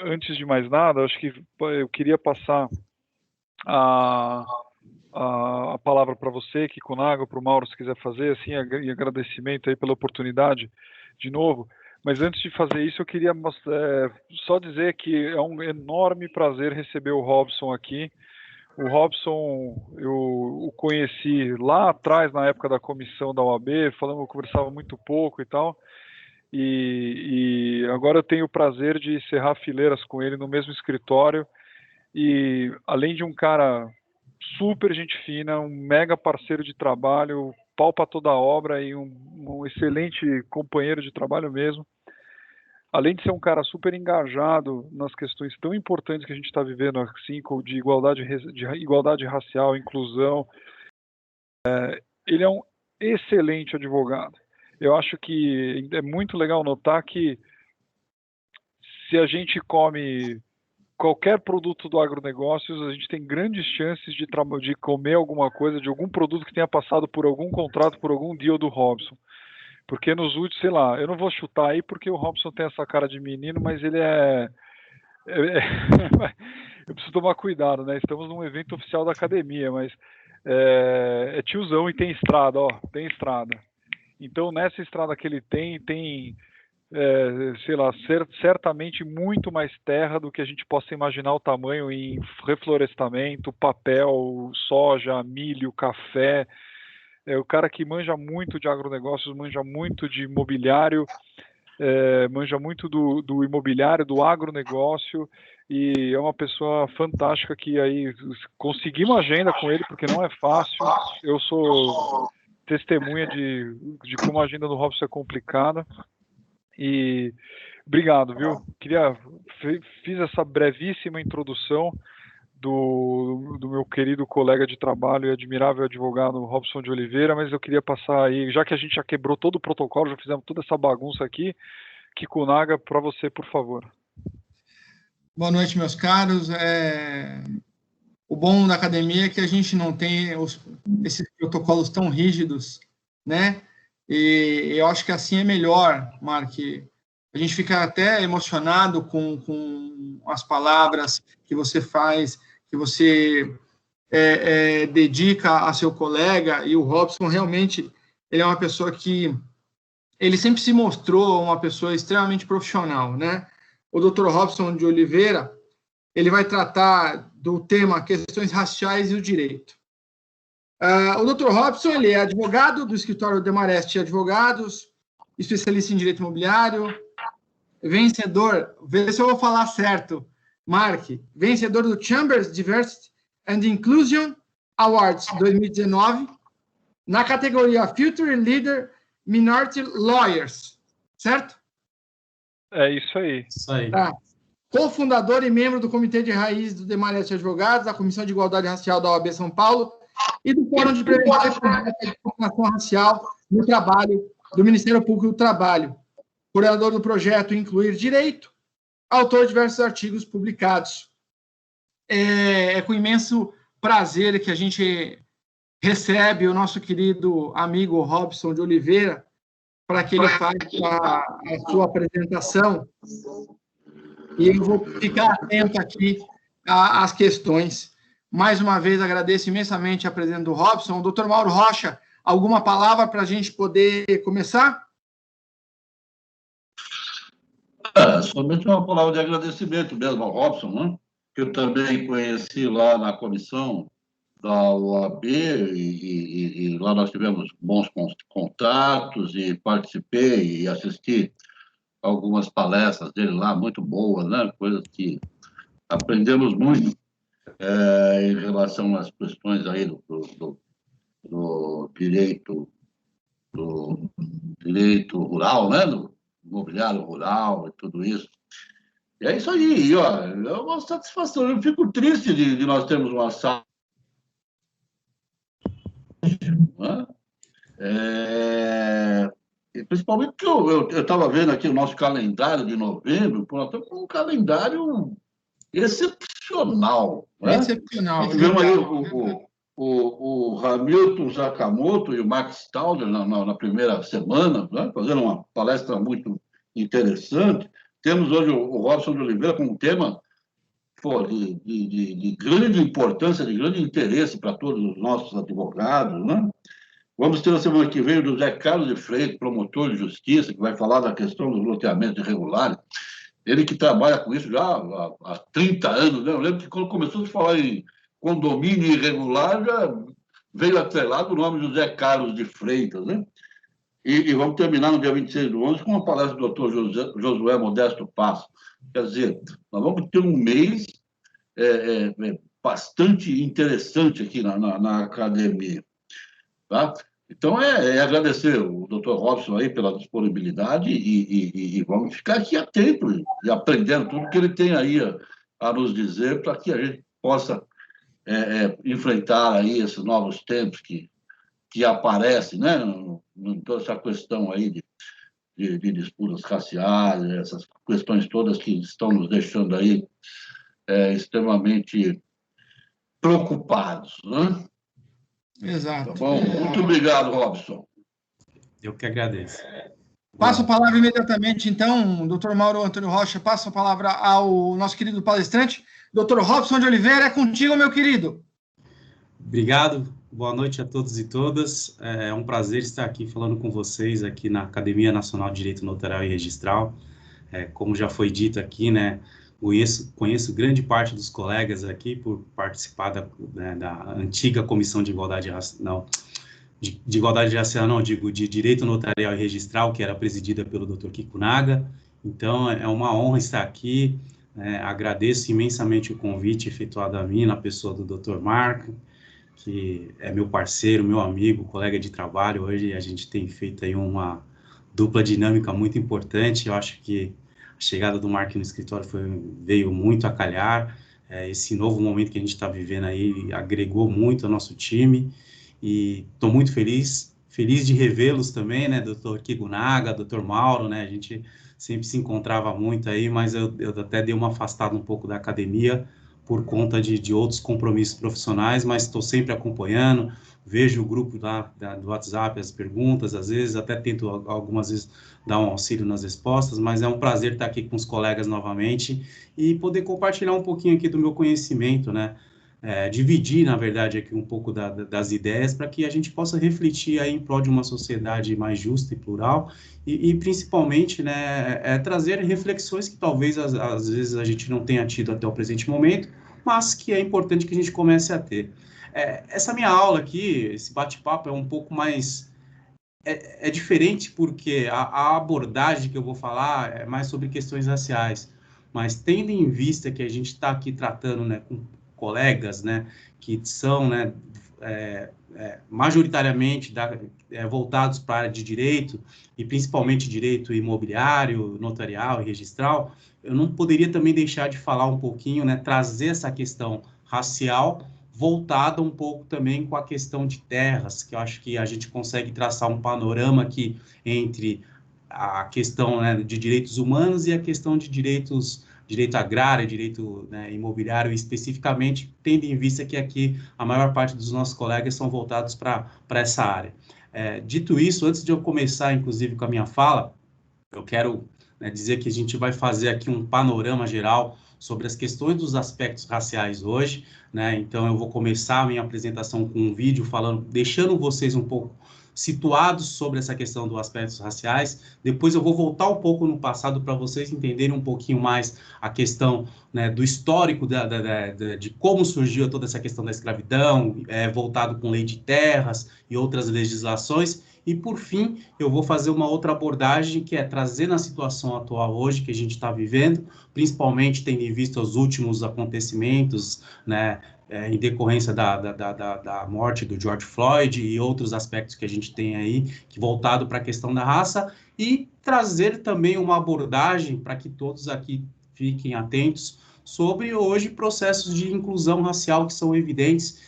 antes de mais nada, acho que eu queria passar a, a palavra para você, Kikunaga, para o Mauro, se quiser fazer, assim, e agradecimento aí pela oportunidade de novo. Mas antes de fazer isso, eu queria só dizer que é um enorme prazer receber o Robson aqui. O Robson, eu o conheci lá atrás, na época da comissão da OAB, falando, eu conversava muito pouco e tal. E agora eu tenho o prazer de encerrar fileiras com ele no mesmo escritório. E além de um cara super gente fina, um mega parceiro de trabalho, pau para toda a obra e um excelente companheiro de trabalho mesmo. Além de ser um cara super engajado nas questões tão importantes que a gente está vivendo, assim, de igualdade racial, inclusão, ele é um excelente advogado. Eu acho que é muito legal notar que se a gente come qualquer produto do agronegócios, a gente tem grandes chances de comer alguma coisa, de algum produto que tenha passado por algum contrato, por algum deal do Robson. Porque nos últimos, sei lá, eu não vou chutar aí porque o Robson tem essa cara de menino, mas ele eu preciso tomar cuidado, né? Estamos num evento oficial da academia, mas é tiozão e tem estrada, ó, tem estrada. Então, nessa estrada que ele tem sei lá, certamente muito mais terra do que a gente possa imaginar o tamanho em reflorestamento, papel, soja, milho, café. É o cara que manja muito de agronegócios, manja muito de imobiliário, manja muito do imobiliário, do agronegócio, e é uma pessoa fantástica que aí conseguimos agenda com ele, porque não é fácil. Eu sou testemunha de como a agenda do Robson é complicada. E obrigado, viu? Fiz essa brevíssima introdução do meu querido colega de trabalho e admirável advogado Robson de Oliveira, mas eu queria passar aí, já que a gente já quebrou todo o protocolo, já fizemos toda essa bagunça aqui, Kikunaga, para você, por favor. Boa noite, meus caros. O bom da academia é que a gente não tem esses protocolos tão rígidos, né? E eu acho que assim é melhor, Mark. A gente fica até emocionado com as palavras que você faz, que você dedica a seu colega, e o Robson realmente ele é uma pessoa que ele sempre se mostrou uma pessoa extremamente profissional, né? O Dr. Robson de Oliveira, ele vai tratar do tema questões raciais e o direito. O Dr. Robson, ele é advogado do escritório Demarest Advogados, especialista em direito imobiliário, vencedor, vê se eu vou falar certo, Mark, vencedor do Chambers Diversity and Inclusion Awards 2019, na categoria Future Leader Minority Lawyers, certo? É isso aí. Isso aí. Tá. Co-fundador e membro do Comitê de Raiz do Demarest Advogados, da Comissão de Igualdade Racial da OAB São Paulo e do Fórum de Prevenção e Combate à Discriminação Racial no Trabalho do Ministério Público do Trabalho, coordenador do projeto Incluir Direito, autor de diversos artigos publicados. É com imenso prazer que a gente recebe o nosso querido amigo Robson de Oliveira para que ele faça a sua apresentação. E eu vou ficar atento aqui às questões. Mais uma vez, agradeço imensamente a presença do Robson. Doutor Mauro Rocha, alguma palavra para a gente poder começar? Somente uma palavra de agradecimento mesmo ao Robson, né? Que eu também conheci lá na comissão da OAB e lá nós tivemos bons contatos e participei e assisti algumas palestras dele lá, muito boas, né? Coisas que aprendemos muito em relação às questões aí do direito rural, né? Do imobiliário rural e tudo isso. E é isso aí, ó, é uma satisfação. Eu fico triste de nós termos uma sala, né? Principalmente porque eu estava vendo aqui o nosso calendário de novembro, nós estamos com um calendário excepcional. Né? Excepcional. Tivemos aí o Hamilton Sakamoto e o Max Stauder na primeira semana, né? Fazendo uma palestra muito interessante. temos hoje o Robson de Oliveira com um tema de grande importância, de grande interesse para todos os nossos advogados, né? Vamos ter na semana que vem o José Carlos de Freitas, promotor de justiça, que vai falar da questão dos loteamentos irregulares. Ele que trabalha com isso já há 30 anos, né? Eu lembro que quando começou a se falar em condomínio irregular, já veio atrelado o nome José Carlos de Freitas, né? E vamos terminar no dia 26/11 com uma palestra do doutor Josué Modesto Passo. Quer dizer, nós vamos ter um mês bastante interessante aqui na academia. Tá? Então, agradecer o doutor Robson aí pela disponibilidade e vamos ficar aqui atentos e aprendendo tudo que ele tem aí a nos dizer para que a gente possa enfrentar aí esses novos tempos que aparecem, né? Em toda essa questão aí de disputas raciais, essas questões todas que estão nos deixando aí extremamente preocupados, né? Exato. Tá bom? Muito obrigado, Robson. Eu que agradeço. Passo a palavra imediatamente, então, doutor Mauro Antônio Rocha, passo a palavra ao nosso querido palestrante, doutor Robson de Oliveira, é contigo, meu querido. Obrigado, boa noite a todos e todas. É um prazer estar aqui falando com vocês aqui na Academia Nacional de Direito Notarial e Registral. Como já foi dito aqui, né, conheço grande parte dos colegas aqui por participar da antiga Comissão de Igualdade Racial, de Igualdade Racial, não, digo, de Direito Notarial e Registral, que era presidida pelo Dr. Kikunaga. Então, é uma honra estar aqui. Agradeço imensamente o convite efetuado a mim, na pessoa do Dr. Marco, que é meu parceiro, meu amigo, colega de trabalho. Hoje a gente tem feito aí uma dupla dinâmica muito importante. Eu acho que a chegada do Marco no escritório veio muito a calhar. Esse novo momento que a gente está vivendo aí agregou muito ao nosso time. E estou muito feliz de revê-los também, né, doutor Kikunaga, doutor Mauro, né, a gente sempre se encontrava muito aí, mas eu até dei uma afastada um pouco da academia por conta de outros compromissos profissionais, mas estou sempre acompanhando, vejo o grupo lá do WhatsApp, as perguntas, às vezes até tento algumas vezes dar um auxílio nas respostas, mas é um prazer estar aqui com os colegas novamente e poder compartilhar um pouquinho aqui do meu conhecimento, né, dividir, na verdade, aqui um pouco das ideias para que a gente possa refletir aí em prol de uma sociedade mais justa e plural e principalmente, né, trazer reflexões que talvez às vezes a gente não tenha tido até o presente momento, mas que é importante que a gente comece a ter. Essa minha aula aqui, esse bate-papo é um pouco mais... É diferente porque a abordagem que eu vou falar é mais sobre questões raciais, mas tendo em vista que a gente está aqui tratando, né, com colegas, né, que são, né, majoritariamente voltados para a área de direito, e principalmente direito imobiliário, notarial e registral, eu não poderia também deixar de falar um pouquinho, né, trazer essa questão racial voltada um pouco também com a questão de terras, que eu acho que a gente consegue traçar um panorama aqui entre a questão, né, de direitos humanos e a questão de direito agrário, direito, né, imobiliário, especificamente, tendo em vista que aqui a maior parte dos nossos colegas são voltados para essa área. Dito isso, antes de eu começar, inclusive, com a minha fala, eu quero, né, dizer que a gente vai fazer aqui um panorama geral sobre as questões dos aspectos raciais hoje, né? Então, eu vou começar a minha apresentação com um vídeo deixando vocês um pouco situados sobre essa questão dos aspectos raciais. Depois eu vou voltar um pouco no passado para vocês entenderem um pouquinho mais a questão, né, do histórico de como surgiu toda essa questão da escravidão, voltado com lei de terras e outras legislações. E, por fim, eu vou fazer uma outra abordagem, que é trazer na situação atual hoje, que a gente está vivendo, principalmente tendo em vista os últimos acontecimentos, né, em decorrência da morte do George Floyd e outros aspectos que a gente tem aí, que voltado para a questão da raça, e trazer também uma abordagem para que todos aqui fiquem atentos sobre hoje processos de inclusão racial que são evidentes,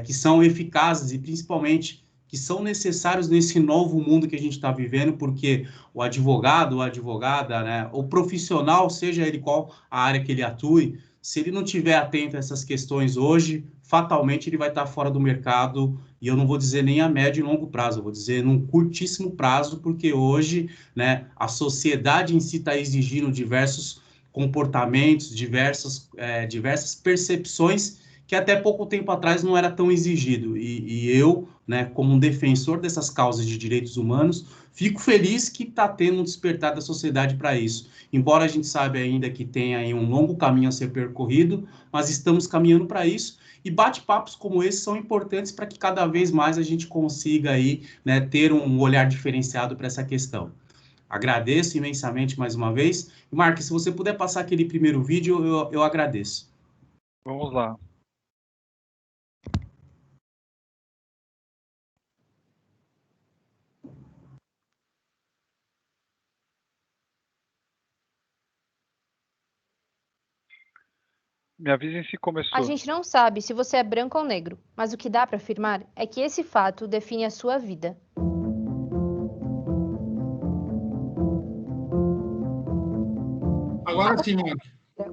que são eficazes e principalmente que são necessários nesse novo mundo que a gente está vivendo, porque o advogado, a advogada, né, o profissional, seja ele qual a área que ele atue, se ele não tiver atento a essas questões hoje, fatalmente ele vai estar fora do mercado, e eu não vou dizer nem a médio e longo prazo, eu vou dizer num curtíssimo prazo, porque hoje, né, a sociedade em si está exigindo diversos comportamentos, diversas percepções que até pouco tempo atrás não era tão exigido. E eu, né, como um defensor dessas causas de direitos humanos, fico feliz que está tendo um despertar da sociedade para isso. Embora a gente saiba ainda que tem aí um longo caminho a ser percorrido, mas estamos caminhando para isso. E bate-papos como esse são importantes para que cada vez mais a gente consiga aí, né, ter um olhar diferenciado para essa questão. Agradeço imensamente mais uma vez. Mark, se você puder passar aquele primeiro vídeo, eu agradeço. Vamos lá. Me avisem se começou. A gente não sabe se você é branco ou negro, mas o que dá para afirmar é que esse fato define a sua vida. Agora sim, Mark.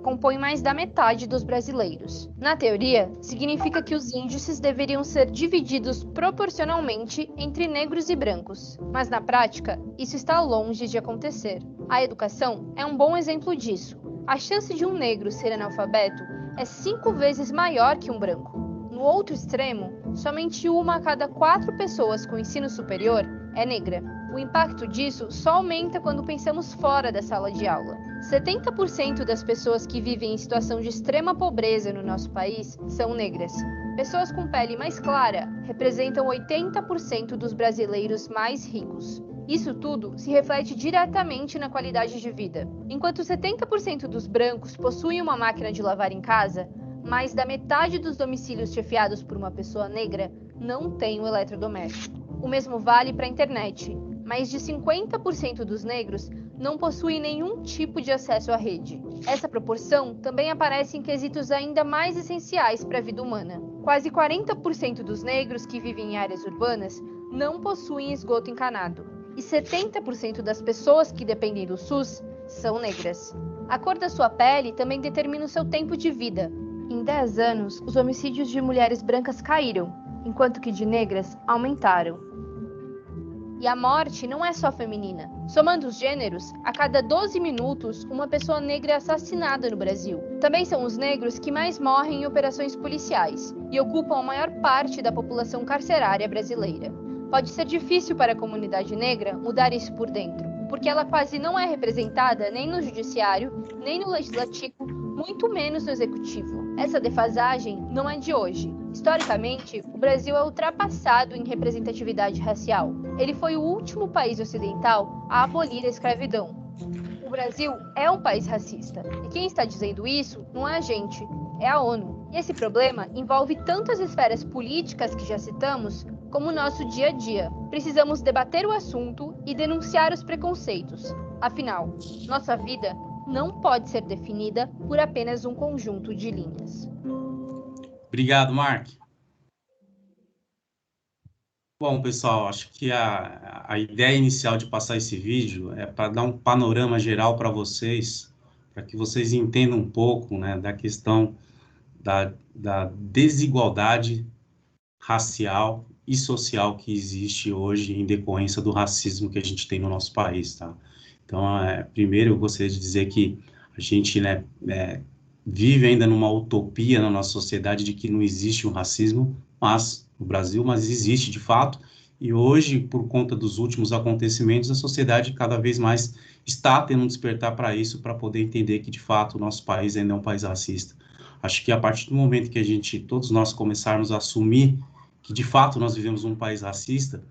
Compõe mais da metade dos brasileiros. Na teoria, significa que os índices deveriam ser divididos proporcionalmente entre negros e brancos, mas na prática, isso está longe de acontecer. A educação é um bom exemplo disso. A chance de um negro ser analfabeto é 5 vezes maior que um branco. No outro extremo, somente 1 a cada 4 pessoas com ensino superior é negra. O impacto disso só aumenta quando pensamos fora da sala de aula. 70% das pessoas que vivem em situação de extrema pobreza no nosso país são negras. Pessoas com pele mais clara representam 80% dos brasileiros mais ricos. Isso tudo se reflete diretamente na qualidade de vida. Enquanto 70% dos brancos possuem uma máquina de lavar em casa, mais da metade dos domicílios chefiados por uma pessoa negra não tem um eletrodoméstico. O mesmo vale para a internet. Mais de 50% dos negros não possuem nenhum tipo de acesso à rede. Essa proporção também aparece em quesitos ainda mais essenciais para a vida humana. Quase 40% dos negros que vivem em áreas urbanas não possuem esgoto encanado. E 70% das pessoas que dependem do SUS são negras. A cor da sua pele também determina o seu tempo de vida. Em 10 anos, os homicídios de mulheres brancas caíram, enquanto que de negras aumentaram. E a morte não é só feminina. Somando os gêneros, a cada 12 minutos, uma pessoa negra é assassinada no Brasil. Também são os negros que mais morrem em operações policiais e ocupam a maior parte da população carcerária brasileira. Pode ser difícil para a comunidade negra mudar isso por dentro, porque ela quase não é representada nem no judiciário, nem no legislativo, muito menos no executivo. Essa defasagem não é de hoje. Historicamente, o Brasil é ultrapassado em representatividade racial. Ele foi o último país ocidental a abolir a escravidão. O Brasil é um país racista. E quem está dizendo isso não é a gente, é a ONU. E esse problema envolve tanto as esferas políticas que já citamos, como o nosso dia a dia. Precisamos debater o assunto e denunciar os preconceitos. Afinal, nossa vida não pode ser definida por apenas um conjunto de linhas. Obrigado, Mark. Bom, pessoal, acho que a ideia inicial de passar esse vídeo é para dar um panorama geral para vocês, para que vocês entendam um pouco, né, da questão da desigualdade racial e social que existe hoje em decorrência do racismo que a gente tem no nosso país, tá? Então, primeiro eu gostaria de dizer que a gente, né, vive ainda numa utopia na nossa sociedade de que não existe um racismo, no Brasil, mas existe de fato, e hoje, por conta dos últimos acontecimentos, a sociedade cada vez mais está tendo um despertar para isso, para poder entender que, de fato, o nosso país ainda é um país racista. Acho que a partir do momento que todos nós começarmos a assumir que, de fato, nós vivemos um país racista,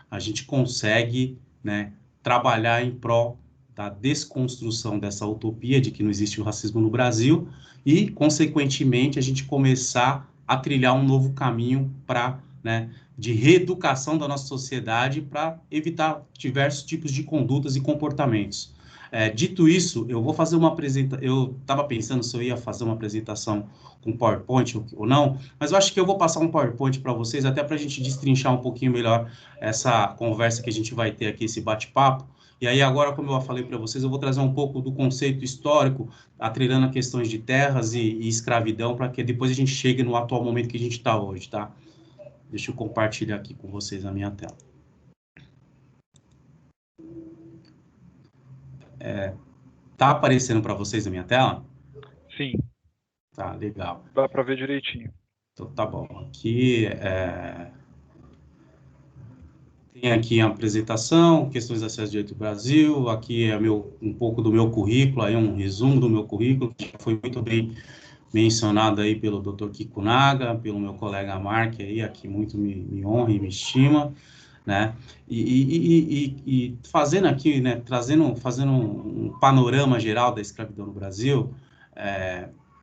a gente consegue, né, trabalhar em prol da desconstrução dessa utopia de que não existe o racismo no Brasil e, consequentemente, a gente começar a trilhar um novo caminho de reeducação da nossa sociedade para evitar diversos tipos de condutas e comportamentos. Dito isso, eu vou fazer uma apresentação. Eu estava pensando se eu ia fazer uma apresentação com PowerPoint ou não, mas eu acho que eu vou passar um PowerPoint para vocês, até para a gente destrinchar um pouquinho melhor essa conversa que a gente vai ter aqui, esse bate-papo. E aí agora, como eu falei para vocês, eu vou trazer um pouco do conceito histórico, atrelando a questões de terras e escravidão, para que depois a gente chegue no atual momento que a gente está hoje, tá? Deixa eu compartilhar aqui com vocês a minha tela. Tá aparecendo para vocês a minha tela? Sim. Tá, legal. Dá para ver direitinho. Então, tá bom. Aqui tem aqui a apresentação, questões de acesso ao direito do Brasil. Aqui é um pouco do meu currículo, aí um resumo do meu currículo, que foi muito bem mencionado aí pelo Dr. Kiko Naga, pelo meu colega Mark aí, aqui muito me honra e me estima, né? E fazendo aqui, né, fazendo um panorama geral da escravidão no Brasil,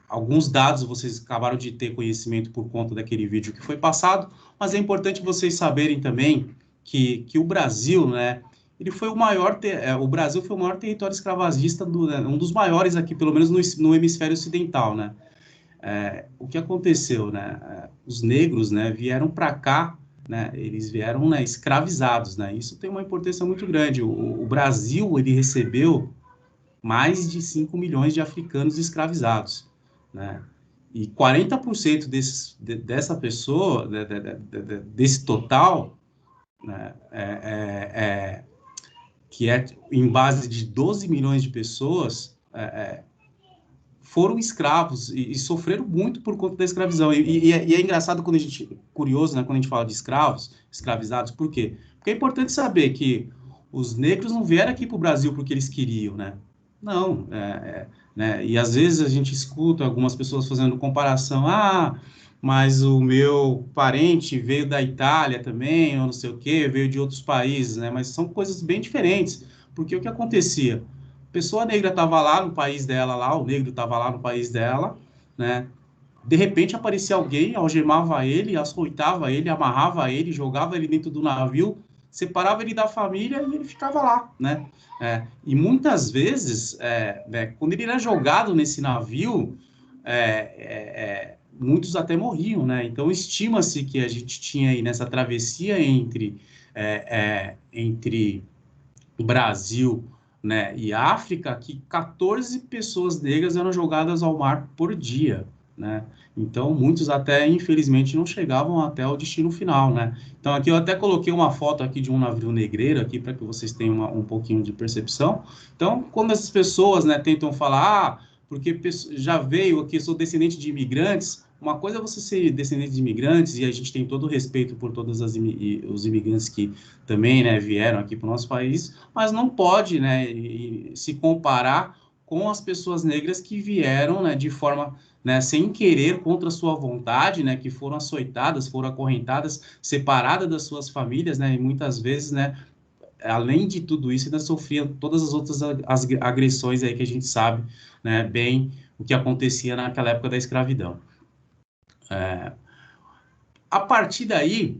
alguns dados vocês acabaram de ter conhecimento por conta daquele vídeo que foi passado, mas é importante vocês saberem também que o Brasil, né, ele foi o maior, o Brasil foi o maior território escravagista, um dos maiores aqui, pelo menos no hemisfério ocidental, né? O que aconteceu, né? Os negros, né, vieram para cá, né? Eles vieram, né, escravizados, né? Isso tem uma importância muito grande. O Brasil, ele recebeu mais de 5 milhões de africanos escravizados, né? E 40% dessa pessoa, desse total, né, que é em base de 12 milhões de pessoas, foram escravos e sofreram muito por conta da escravidão. E é engraçado quando curioso, né, quando a gente fala de escravos, escravizados, por quê? Porque é importante saber que os negros não vieram aqui para o Brasil porque eles queriam, né? Não, né? E às vezes a gente escuta algumas pessoas fazendo comparação, mas o meu parente veio da Itália também, ou não sei o quê, veio de outros países, né? Mas são coisas bem diferentes, porque o que acontecia? A pessoa negra estava lá no país dela, o negro estava lá no país dela, né? De repente aparecia alguém, algemava ele, açoitava ele, amarrava ele, jogava ele dentro do navio, separava ele da família e ele ficava lá, né? E muitas vezes, né, quando ele era jogado nesse navio, muitos até morriam, né? Então, estima-se que a gente tinha aí nessa travessia entre o Brasil, né, e África, que 14 pessoas negras eram jogadas ao mar por dia, né? Então, muitos até, infelizmente, não chegavam até o destino final, né? Então, aqui eu até coloquei uma foto aqui de um navio negreiro aqui, para que vocês tenham um pouquinho de percepção. Então, quando essas pessoas, né, tentam falar, porque já veio aqui, sou descendente de imigrantes, uma coisa é você ser descendente de imigrantes, e a gente tem todo o respeito por todos os imigrantes que também, né, vieram aqui para o nosso país, mas não pode, né, se comparar com as pessoas negras que vieram, né, de forma, né, sem querer, contra sua vontade, né, que foram açoitadas, foram acorrentadas, separadas das suas famílias, né, e muitas vezes, né, além de tudo isso, ainda sofriam todas as outras agressões aí que a gente sabe, né, bem o que acontecia naquela época da escravidão. A partir daí,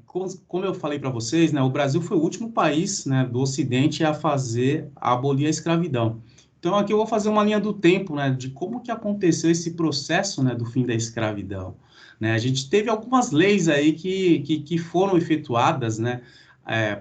como eu falei para vocês, né, o Brasil foi o último país, né, do Ocidente a abolir a escravidão. Então, aqui eu vou fazer uma linha do tempo, né, de como que aconteceu esse processo, né, do fim da escravidão. Né, a gente teve algumas leis aí que foram efetuadas, né,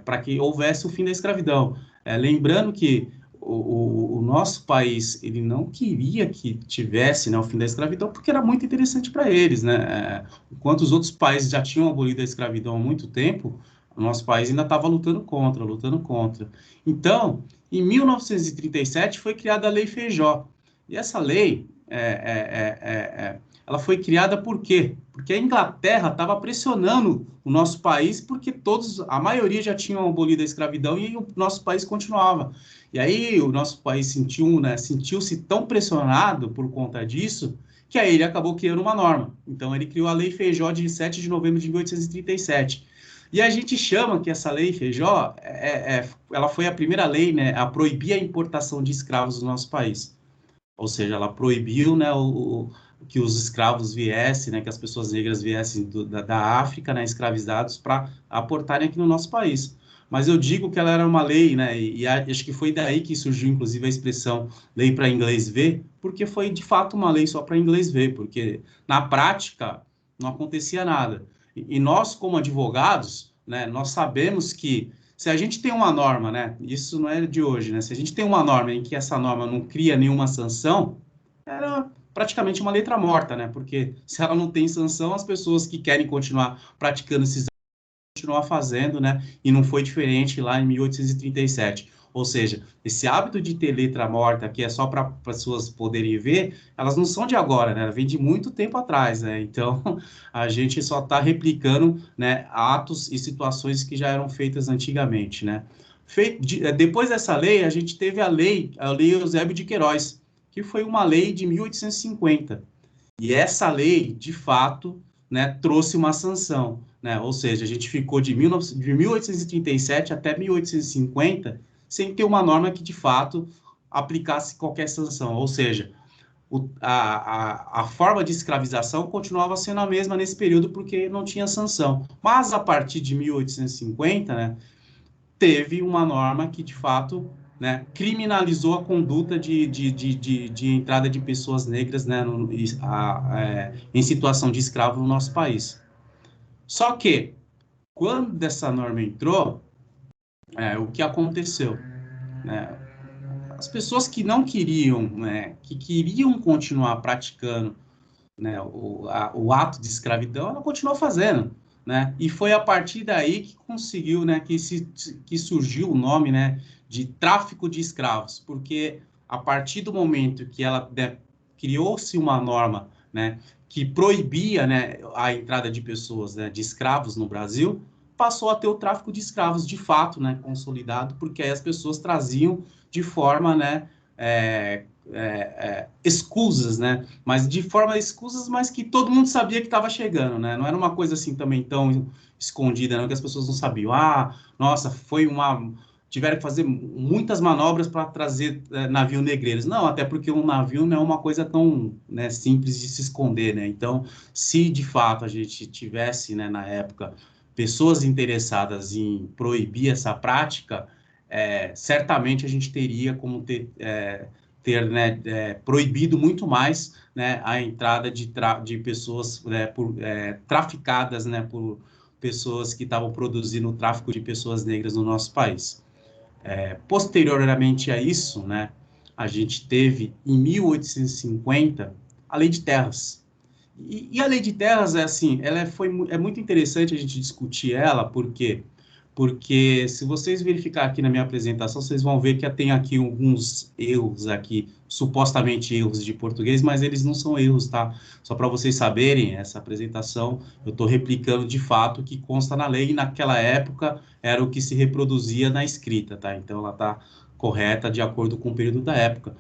para que houvesse o fim da escravidão. Lembrando que o nosso país, ele não queria que tivesse, né, o fim da escravidão, porque era muito interessante para eles, né? Enquanto os outros países já tinham abolido a escravidão há muito tempo, o nosso país ainda estava lutando contra. Então, em 1937 foi criada a Lei Feijó. E essa lei, ela foi criada por quê? Porque a Inglaterra estava pressionando o nosso país, porque a maioria já tinham abolido a escravidão e o nosso país continuava. E aí o nosso país sentiu-se tão pressionado por conta disso, que aí ele acabou criando uma norma. Então ele criou a Lei Feijó de 7 de novembro de 1837. E a gente chama que essa Lei Feijó, ela foi a primeira lei, né, a proibir a importação de escravos no nosso país. Ou seja, ela proibiu, né, que os escravos viessem, né, que as pessoas negras viessem da África, né, escravizados, para aportarem aqui no nosso país. Mas eu digo que ela era uma lei, né, e acho que foi daí que surgiu, inclusive, a expressão lei para inglês ver, porque foi, de fato, uma lei só para inglês ver, porque, na prática, não acontecia nada. E nós, como advogados, né, nós sabemos que se a gente tem uma norma, né, isso não é de hoje, né, se a gente tem uma norma em que essa norma não cria nenhuma sanção, era praticamente uma letra morta, né, porque se ela não tem sanção, as pessoas que querem continuar praticando esses continuar fazendo, né, e não foi diferente lá em 1837. Ou seja, esse hábito de ter letra morta, que é só para pessoas poderem ver, elas não são de agora, né? Vem de muito tempo atrás, né? Então, a gente só está replicando, né, atos e situações que já eram feitas antigamente, né? Depois dessa lei, a gente teve a lei Eusébio de Queiroz, que foi uma lei de 1850. E essa lei, de fato, né, trouxe uma sanção, né? Ou seja, a gente ficou de 1837 até 1850 sem ter uma norma que, de fato, aplicasse qualquer sanção. Ou seja, a forma de escravização continuava sendo a mesma nesse período porque não tinha sanção. Mas, a partir de 1850, né, teve uma norma que, de fato, né, criminalizou a conduta de entrada de pessoas negras, né, em situação de escravo no nosso país. Só que, quando essa norma entrou, o que aconteceu? Né? As pessoas que não queriam, né, que queriam continuar praticando, né, o ato de escravidão, ela continuou fazendo. Né? E foi a partir daí que conseguiu, né, que surgiu o nome, né, de tráfico de escravos, porque a partir do momento que ela, né, criou-se uma norma, né, que proibia, né, a entrada de pessoas, né, de escravos no Brasil, passou a ter o tráfico de escravos de fato, né, consolidado, porque aí as pessoas traziam de forma, né, escusas, né? Mas de forma escusas, mas que todo mundo sabia que estava chegando, né? Não era uma coisa assim também tão escondida, não, que as pessoas não sabiam. Ah, nossa, tiveram que fazer muitas manobras para trazer navio negreiros. Não, até porque um navio não é uma coisa tão, né, simples de se esconder, né? Então, se de fato a gente tivesse, né, na época, pessoas interessadas em proibir essa prática, certamente a gente teria como ter, né, proibido muito mais, né, a entrada de pessoas, né, traficadas, né, por pessoas que estavam produzindo o tráfico de pessoas negras no nosso país. Posteriormente a isso, né, a gente teve, em 1850, a Lei de Terras. E a Lei de Terras, assim, é muito interessante a gente discutir ela, porque se vocês verificar aqui na minha apresentação, vocês vão ver que tem aqui alguns erros aqui, supostamente erros de português, mas eles não são erros, tá? Só para vocês saberem, essa apresentação eu estou replicando de fato o que consta na lei, e naquela época era o que se reproduzia na escrita, tá? Então ela está correta de acordo com o período da época.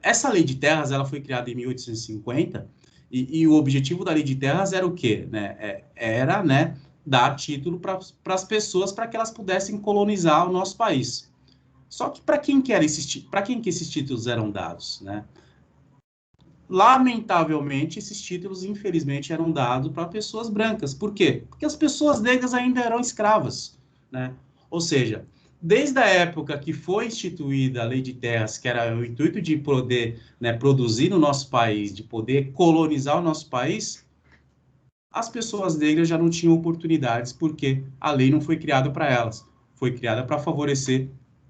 Essa Lei de Terras, ela foi criada em 1850, e o objetivo da Lei de Terras era o quê? Né? Era, né, dar título para as pessoas para que elas pudessem colonizar o nosso país. Só que para quem que esses títulos eram dados, né? Lamentavelmente, esses títulos, infelizmente, eram dados para pessoas brancas. Por quê? Porque as pessoas negras ainda eram escravas, né? Ou seja, desde a época que foi instituída a Lei de Terras, que era o intuito de poder, né, produzir no nosso país, de poder colonizar o nosso país, as pessoas negras já não tinham oportunidades, porque a lei não foi criada para elas, foi criada para favorecer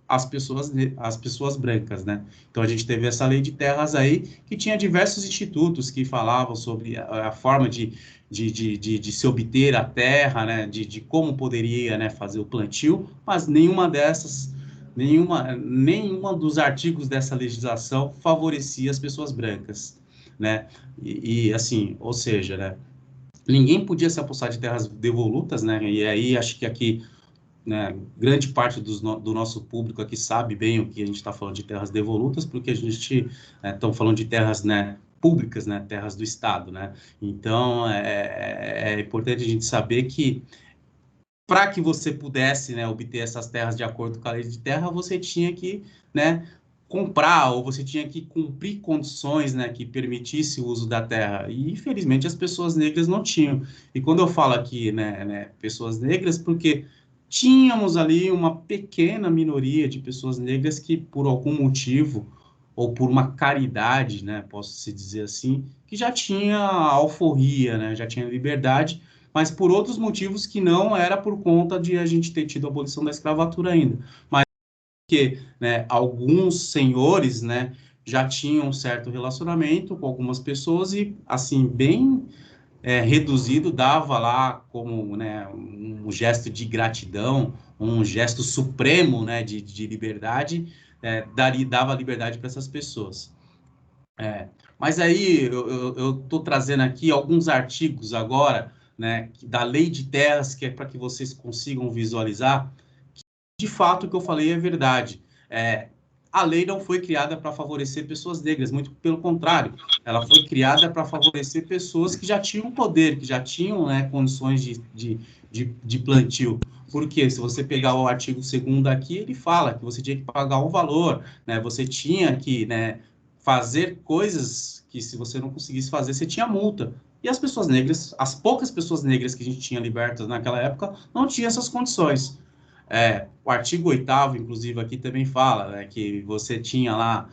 as pessoas brancas, né? Então a gente teve essa Lei de Terras aí, que tinha diversos institutos que falavam sobre a forma de se obter a terra, né? De como poderia, né, fazer o plantio, mas nenhuma dos artigos dessa legislação favorecia as pessoas brancas, né? Assim, ou seja, né, ninguém podia se apossar de terras devolutas, né? E aí acho que aqui, né, grande parte do nosso público aqui sabe bem o que a gente está falando de terras devolutas, porque a gente está falando de terras, né, públicas, né, terras do Estado, né? Então é importante a gente saber que para que você pudesse, né, obter essas terras de acordo com a lei de terra, você tinha que, né, comprar, ou você tinha que cumprir condições, né, que permitisse o uso da terra. E, infelizmente, as pessoas negras não tinham. E quando eu falo aqui, né, pessoas negras, porque tínhamos ali uma pequena minoria de pessoas negras que, por algum motivo, ou por uma caridade, né, posso se dizer assim, que já tinha alforria, né, já tinha liberdade, mas por outros motivos que não era por conta de a gente ter tido a abolição da escravatura ainda, mas porque, né, alguns senhores, né, já tinham um certo relacionamento com algumas pessoas e, assim, bem reduzido, dava lá como, né, um gesto de gratidão, um gesto supremo, né, de liberdade, dava liberdade para essas pessoas. Mas aí eu estou trazendo aqui alguns artigos agora, né, da Lei de Terras, que é para que vocês consigam visualizar que, de fato, o que eu falei é verdade. A lei não foi criada para favorecer pessoas negras, muito pelo contrário, ela foi criada para favorecer pessoas que já tinham poder, que já tinham, né, condições de plantio. Porque se você pegar o artigo 2º aqui, ele fala que você tinha que pagar um valor, né, você tinha que, né, fazer coisas que, se você não conseguisse fazer, você tinha multa. E as pessoas negras, as poucas pessoas negras que a gente tinha libertas naquela época, não tinham essas condições. O artigo 8º, inclusive, aqui também fala, né, que você tinha lá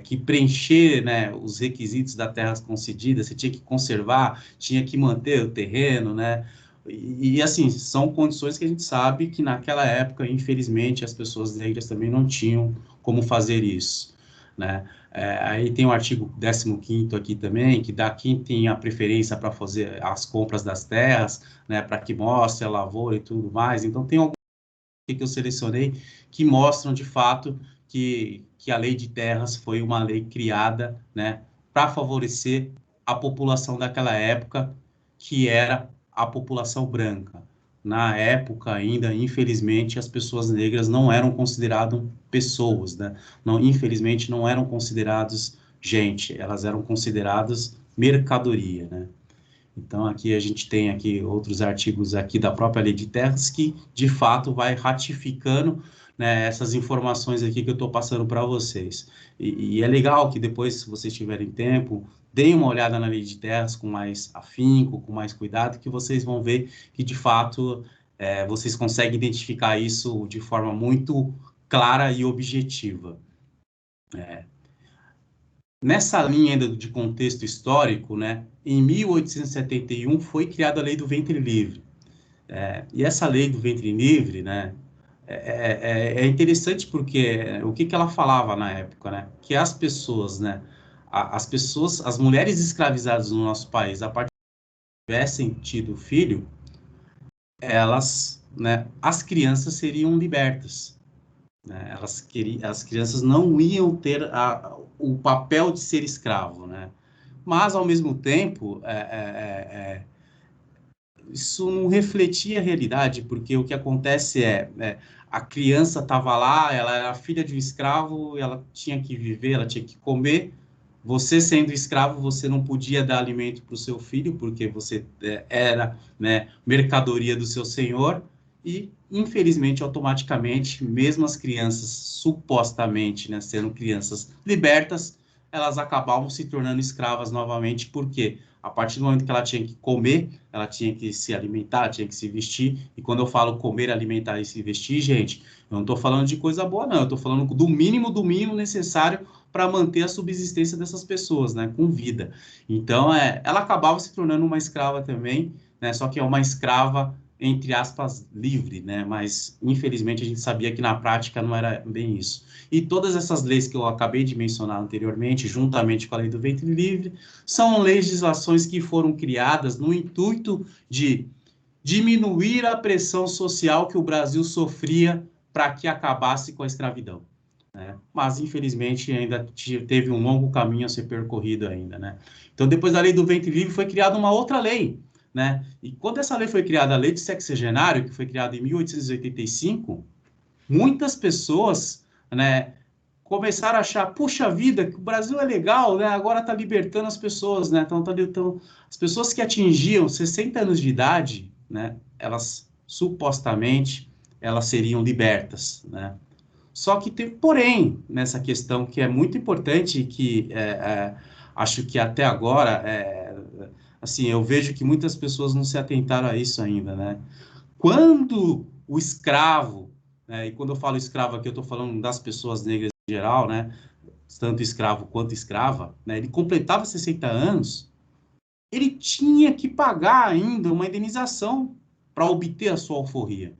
que preencher, né, os requisitos da terra concedida, você tinha que conservar, tinha que manter o terreno, né, e assim, são condições que a gente sabe que naquela época, infelizmente, as pessoas negras também não tinham como fazer isso, né. Aí tem o artigo 15º aqui também, que dá quem tem a preferência para fazer as compras das terras, né, para que mostre a lavoura e tudo mais. Então, tem alguns que eu selecionei que mostram, de fato, que a lei de terras foi uma lei criada, né, para favorecer a população daquela época, que era a população branca. Na época ainda, infelizmente, as pessoas negras não eram consideradas pessoas, né? Não, infelizmente, não eram consideradas gente, elas eram consideradas mercadoria, né? Então, aqui a gente tem aqui outros artigos aqui da própria Lei de Terras que, de fato, vai ratificando, né, essas informações aqui que eu estou passando para vocês. E é legal que depois, se vocês tiverem tempo, deem uma olhada na Lei de Terras com mais afinco, com mais cuidado, que vocês vão ver que, de fato, vocês conseguem identificar isso de forma muito clara e objetiva. Nessa linha ainda de contexto histórico, né, em 1871 foi criada a Lei do Ventre Livre. E essa Lei do Ventre Livre, né, é interessante porque o que ela falava na época, né, que as pessoas, né, as mulheres escravizadas no nosso país, a partir de tivessem tido filho, elas, né, as crianças seriam libertas. Né? As crianças não iam ter o papel de ser escravo, né? Mas, ao mesmo tempo, isso não refletia a realidade, porque o que acontece a criança estava lá, ela era filha de um escravo, ela tinha que viver, ela tinha que comer. Você, sendo escravo, você não podia dar alimento para o seu filho, porque você era, né, mercadoria do seu senhor, e, infelizmente, automaticamente, mesmo as crianças, supostamente, né, sendo crianças libertas, elas acabavam se tornando escravas novamente, porque a partir do momento que ela tinha que comer, ela tinha que se alimentar, tinha que se vestir, e quando eu falo comer, alimentar e se vestir, gente, eu não estou falando de coisa boa, não, eu estou falando do mínimo necessário para manter a subsistência dessas pessoas, né, com vida. Então, ela acabava se tornando uma escrava também, né, só que é uma escrava, entre aspas, livre, né, mas, infelizmente, a gente sabia que na prática não era bem isso. E todas essas leis que eu acabei de mencionar anteriormente, juntamente com a Lei do Ventre Livre, são legislações que foram criadas no intuito de diminuir a pressão social que o Brasil sofria para que acabasse com a escravidão. Né? Mas, infelizmente, ainda teve um longo caminho a ser percorrido ainda, né? Então, depois da Lei do Ventre Livre, foi criada uma outra lei, né? E quando essa lei foi criada, a Lei de Sexagenário, que foi criada em 1885, muitas pessoas, né, começaram a achar, puxa vida, que o Brasil é legal, né? Agora está libertando as pessoas, né? Então, as pessoas que atingiam 60 anos de idade, né, elas, supostamente, elas seriam libertas, né? Só que tem porém nessa questão que é muito importante e que acho que até agora, assim, eu vejo que muitas pessoas não se atentaram a isso ainda, né? Quando o escravo, né, e quando eu falo escravo aqui, eu estou falando das pessoas negras em geral, né? Tanto escravo quanto escrava, né? Ele completava 60 anos, ele tinha que pagar ainda uma indenização para obter a sua alforria.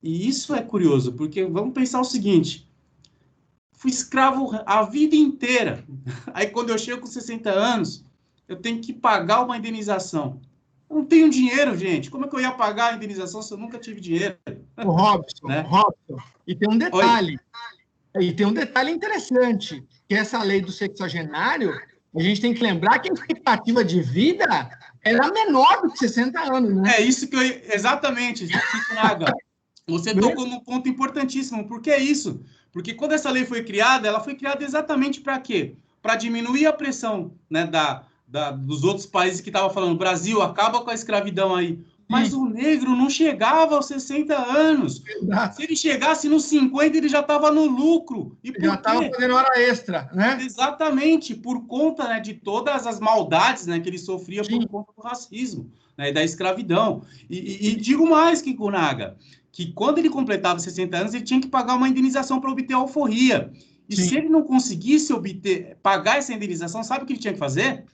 E isso é curioso, porque vamos pensar o seguinte: fui escravo a vida inteira. Aí, quando eu chego com 60 anos, eu tenho que pagar uma indenização. Eu não tenho dinheiro, gente. Como é que eu ia pagar a indenização se eu nunca tive dinheiro? O Robson, Né? Robson, e tem um detalhe. E tem um detalhe interessante, que essa lei do sexagenário, a gente tem que lembrar que a expectativa de vida era menor do que 60 anos, né? É isso que eu... Exatamente, Chico Naga. Você tocou num ponto importantíssimo. Por que isso? Porque quando essa lei foi criada, ela foi criada exatamente para quê? Para diminuir a pressão, né, dos outros países que estavam falando, Brasil, acaba com a escravidão aí. Mas o negro não chegava aos 60 anos. Se ele chegasse nos 50, ele já estava no lucro. E já estava fazendo hora extra, né? Exatamente, por conta, né, de todas as maldades, né, que ele sofria por conta do racismo, né, e da escravidão. E digo mais, Kiko Naga, que quando ele completava 60 anos, ele tinha que pagar uma indenização para obter a alforria. E se ele não conseguisse pagar essa indenização, sabe o que ele tinha que fazer?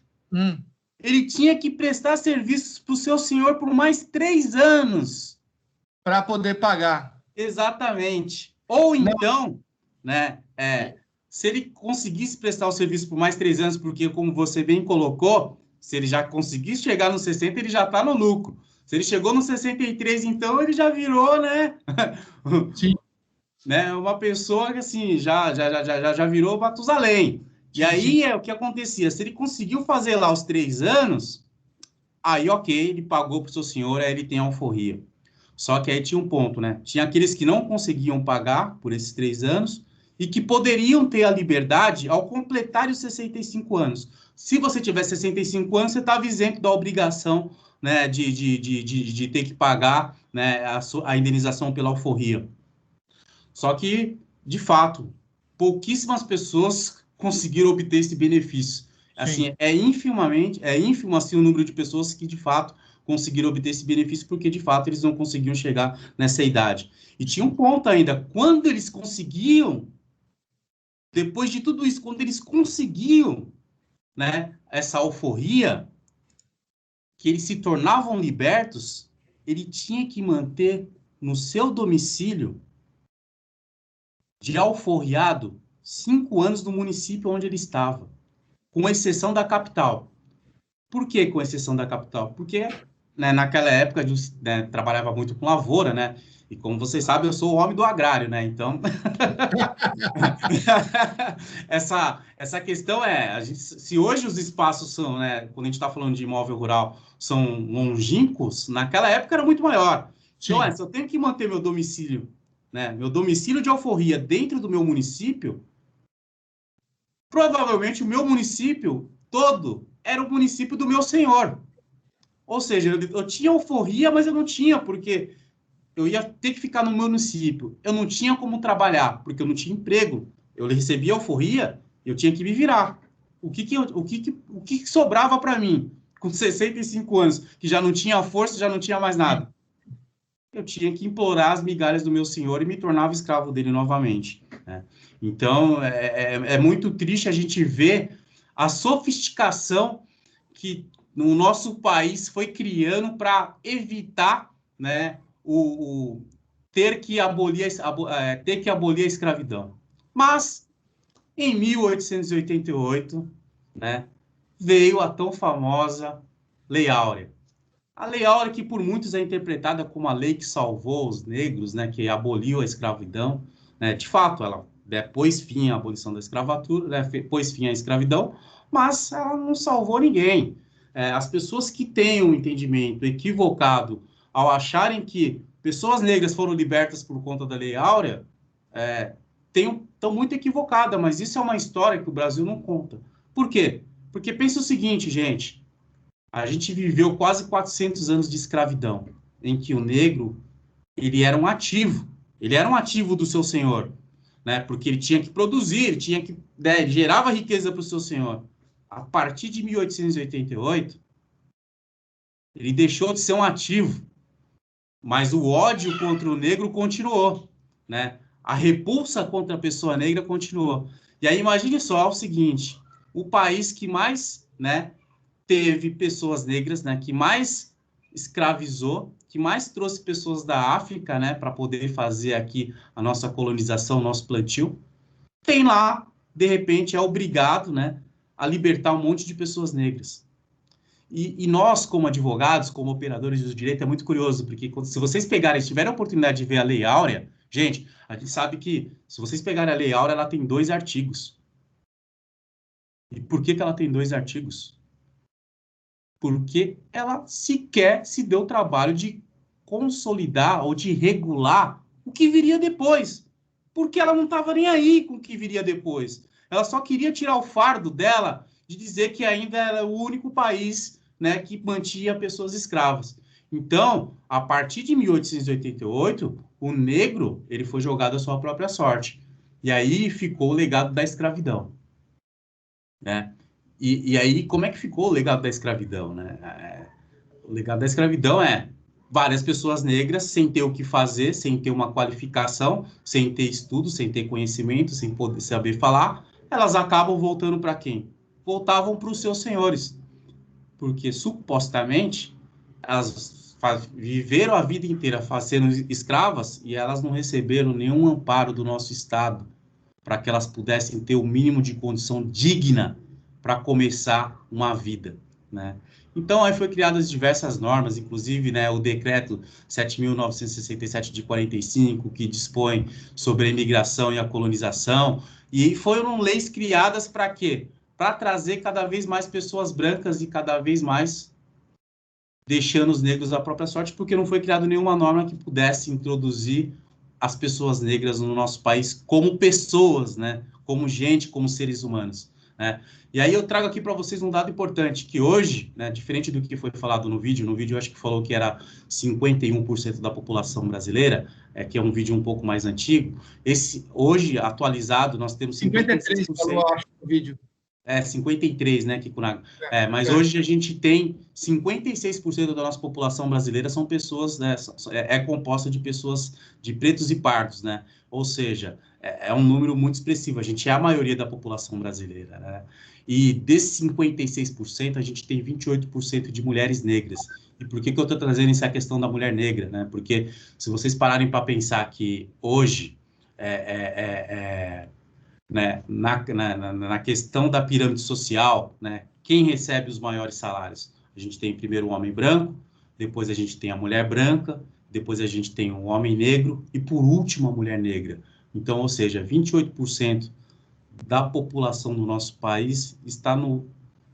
Ele tinha que prestar serviços para o seu senhor por mais 3 anos. Para poder pagar. Exatamente. Ou então, né, se ele conseguisse prestar o serviço por mais 3 anos, porque, como você bem colocou, se ele já conseguisse chegar nos 60, ele já está no lucro. Se ele chegou nos 63, então, ele já virou, né? Sim. Né, uma pessoa que, assim, já virou Matusalém. E aí é o que acontecia. Se ele conseguiu fazer lá os 3 anos, aí, ok, ele pagou para o seu senhor, aí ele tem a alforria. Só que aí tinha um ponto, né? Tinha aqueles que não conseguiam pagar por esses 3 anos e que poderiam ter a liberdade ao completar os 65 anos. Se você tiver 65 anos, você estava isento da obrigação, né, de ter que pagar, né, a indenização pela alforria. Só que, de fato, pouquíssimas pessoas conseguiram obter esse benefício. Assim, é ínfimo assim, o número de pessoas que, de fato, conseguiram obter esse benefício, porque, de fato, eles não conseguiam chegar nessa idade. E tinha um ponto ainda, quando eles conseguiam, depois de tudo isso, quando eles conseguiam, né, essa alforria, que eles se tornavam libertos, ele tinha que manter no seu domicílio de alforriado 5 anos no município onde ele estava, com exceção da capital. Por que com exceção da capital? Porque, né, naquela época, né, trabalhava muito com lavoura, né? E como vocês sabem, eu sou o homem do agrário, né? Então, essa questão se hoje os espaços são, né, quando a gente está falando de imóvel rural, são longínquos, naquela época era muito maior. Então, se eu tenho que manter meu domicílio, né, meu domicílio de alforria dentro do meu município, provavelmente o meu município todo era o município do meu senhor. Ou seja, eu tinha alforria, mas eu não tinha, porque eu ia ter que ficar no meu município. Eu não tinha como trabalhar, porque eu não tinha emprego. Eu recebia alforria, eu tinha que me virar. O que sobrava para mim, com 65 anos, que já não tinha força, já não tinha mais nada? Eu tinha que implorar as migalhas do meu senhor e me tornava escravo dele novamente, né? Então, é muito triste a gente ver a sofisticação que no nosso país foi criando para evitar, né, ter que abolir a escravidão. Mas, em 1888, né, veio a tão famosa Lei Áurea. A Lei Áurea, que por muitos é interpretada como a lei que salvou os negros, né, que aboliu a escravidão, né, de fato, ela pôs fim à abolição da escravatura, né, pôs fim à escravidão, mas ela não salvou ninguém. As pessoas que têm um entendimento equivocado ao acharem que pessoas negras foram libertas por conta da Lei Áurea, estão muito equivocadas, mas isso é uma história que o Brasil não conta. Por quê? Porque pensa o seguinte, gente, a gente viveu quase 400 anos de escravidão, em que o negro, ele era um ativo do seu senhor, né? Porque ele tinha que produzir, ele gerava riqueza para o seu senhor. A partir de 1888, ele deixou de ser um ativo, mas o ódio contra o negro continuou, né? A repulsa contra a pessoa negra continuou. E aí imagine só o seguinte, o país que mais, né, teve pessoas negras, né, que mais escravizou, que mais trouxe pessoas da África, né, para poder fazer aqui a nossa colonização, nosso plantio, tem lá, de repente, é obrigado, né, a libertar um monte de pessoas negras. E nós, como advogados, como operadores do direito, é muito curioso, porque se vocês pegarem, se tiverem a oportunidade de ver a Lei Áurea, gente, a gente sabe que, se vocês pegarem a Lei Áurea, ela tem 2 artigos. E por que ela tem 2 artigos? Porque ela sequer se deu o trabalho de consolidar ou de regular o que viria depois. Porque ela não estava nem aí com o que viria depois. Ela só queria tirar o fardo dela de dizer que ainda era o único país, né, que mantinha pessoas escravas. Então, a partir de 1888, o negro ele foi jogado à sua própria sorte. E aí ficou o legado da escravidão, né? E aí, como é que ficou o legado da escravidão, né? O legado da escravidão é várias pessoas negras sem ter o que fazer, sem ter uma qualificação, sem ter estudo, sem ter conhecimento, sem poder saber falar, elas acabam voltando para quem? Voltavam para os seus senhores, porque supostamente elas viveram a vida inteira sendo escravas e elas não receberam nenhum amparo do nosso Estado para que elas pudessem ter o mínimo de condição digna para começar uma vida, né? Então, aí foi criadas diversas normas, inclusive, né, o decreto 7.967 de 45, que dispõe sobre a imigração e a colonização, e foram leis criadas para quê? Para trazer cada vez mais pessoas brancas e cada vez mais deixando os negros à própria sorte, porque não foi criada nenhuma norma que pudesse introduzir as pessoas negras no nosso país como pessoas, né? Como gente, como seres humanos, né? E aí eu trago aqui para vocês um dado importante, que hoje, né, diferente do que foi falado no vídeo eu acho que falou que era 51% da população brasileira, que é um vídeo um pouco mais antigo, hoje, atualizado, nós temos 53%. 53% falou, acho, no vídeo. 53, né, Kikunaga? Mas hoje a gente tem 56% da nossa população brasileira são pessoas, né, é composta de pessoas de pretos e pardos, né? Ou seja, é um número muito expressivo. A gente é a maioria da população brasileira, né? E desses 56%, a gente tem 28% de mulheres negras. E por que eu estou trazendo essa questão da mulher negra, né? Porque se vocês pararem para pensar que hoje né, na questão da pirâmide social, né, quem recebe os maiores salários? A gente tem primeiro o homem branco, depois a gente tem a mulher branca, depois a gente tem o homem negro e, por último, a mulher negra. Então, ou seja, 28% da população do nosso país está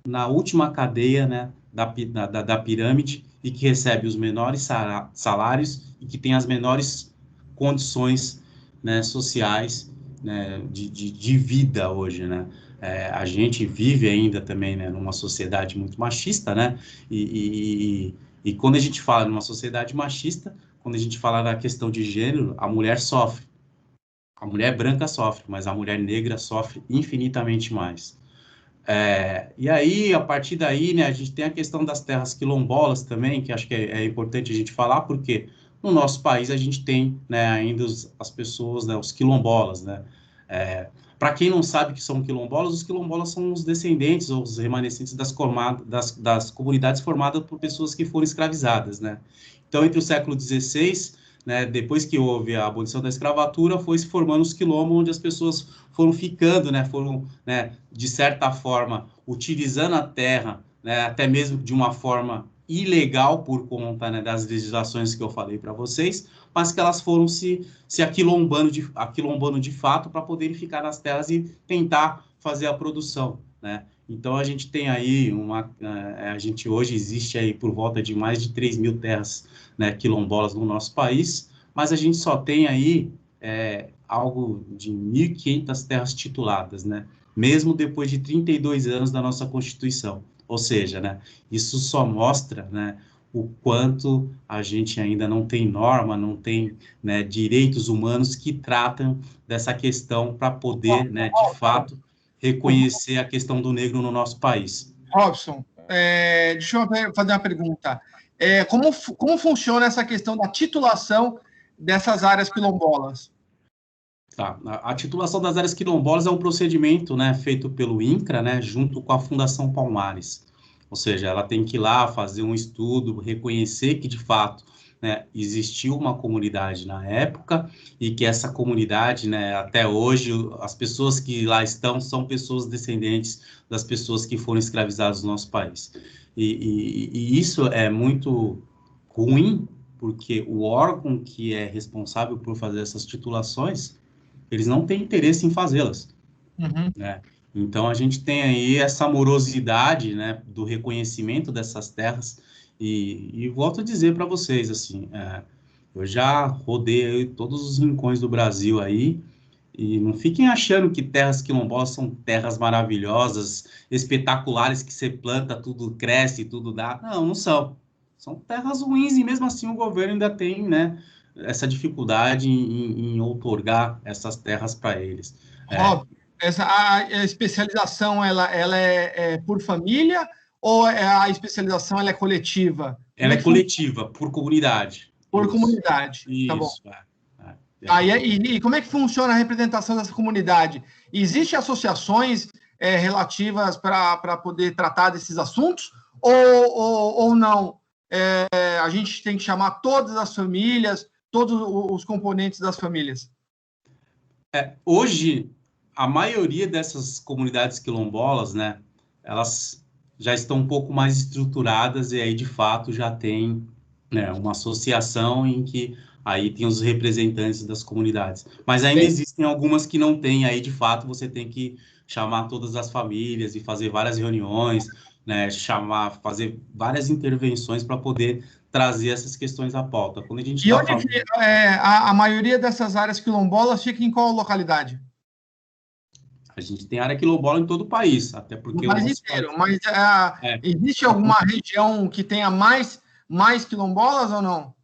na última cadeia, né, da pirâmide e que recebe os menores salários e que tem as menores condições, né, sociais, né, de vida hoje, né? A gente vive ainda também, né, numa sociedade muito machista, né? E quando a gente fala numa sociedade machista, quando a gente fala da questão de gênero, a mulher sofre. A mulher branca sofre, mas a mulher negra sofre infinitamente mais. E aí, a partir daí, né, a gente tem a questão das terras quilombolas também, que acho que é importante a gente falar, porque no nosso país a gente tem, né, ainda as pessoas, né, os quilombolas, né? Para quem não sabe que são quilombolas, os quilombolas são os descendentes ou os remanescentes das comunidades formadas por pessoas que foram escravizadas, né? Então, entre o século XVI, né, depois que houve a abolição da escravatura, foi se formando os quilombos, onde as pessoas foram ficando, né, foram, né, de certa forma, utilizando a terra, né, até mesmo de uma forma ilegal por conta, né, das legislações que eu falei para vocês, mas que elas foram se aquilombando de fato para poderem ficar nas terras e tentar fazer a produção, né? Então, a gente tem aí a gente hoje existe aí por volta de mais de 3.000 terras, né, quilombolas no nosso país, mas a gente só tem aí algo de 1.500 terras tituladas, né? Mesmo depois de 32 anos da nossa Constituição. Ou seja, né, isso só mostra, né, o quanto a gente ainda não tem norma, não tem, né, direitos humanos que tratam dessa questão para poder, né, de fato, reconhecer a questão do negro no nosso país. Robson, deixa eu fazer uma pergunta. Como funciona essa questão da titulação dessas áreas quilombolas? Tá. A titulação das áreas quilombolas é um procedimento, né, feito pelo INCRA, né, junto com a Fundação Palmares. Ou seja, ela tem que ir lá fazer um estudo, reconhecer que, de fato, né, existiu uma comunidade na época e que essa comunidade, né, até hoje, as pessoas que lá estão são pessoas descendentes das pessoas que foram escravizadas no nosso país. E isso é muito ruim, porque o órgão que é responsável por fazer essas titulações, eles não têm interesse em fazê-las, né? Então, a gente tem aí essa morosidade, né, do reconhecimento dessas terras, e volto a dizer para vocês, assim, eu já rodei todos os rincões do Brasil aí, e não fiquem achando que terras quilombolas são terras maravilhosas, espetaculares, que você planta, tudo cresce, tudo dá. Não, não são. São terras ruins, e mesmo assim o governo ainda tem, né, essa dificuldade em outorgar essas terras para eles. Rob, a especialização ela é por família ou a especialização ela é coletiva? Ela é coletiva, por comunidade. Por Isso. comunidade, tá bom. Isso. E como é que funciona a representação dessa comunidade? Existem associações relativas para poder tratar desses assuntos ou não? A gente tem que chamar todas as famílias, todos os componentes das famílias? Hoje, a maioria dessas comunidades quilombolas, né, elas já estão um pouco mais estruturadas e aí, de fato, já tem, né, uma associação em que aí tem os representantes das comunidades. Mas ainda existem algumas que não têm, aí, de fato, você tem que chamar todas as famílias e fazer várias reuniões, né, fazer várias intervenções para poder trazer essas questões à pauta. Quando a gente E onde que a maioria dessas áreas quilombolas fica em qual localidade? A gente tem área quilombola em todo o país, até porque... No país inteiro, mas existe alguma região que tenha mais quilombolas ou não?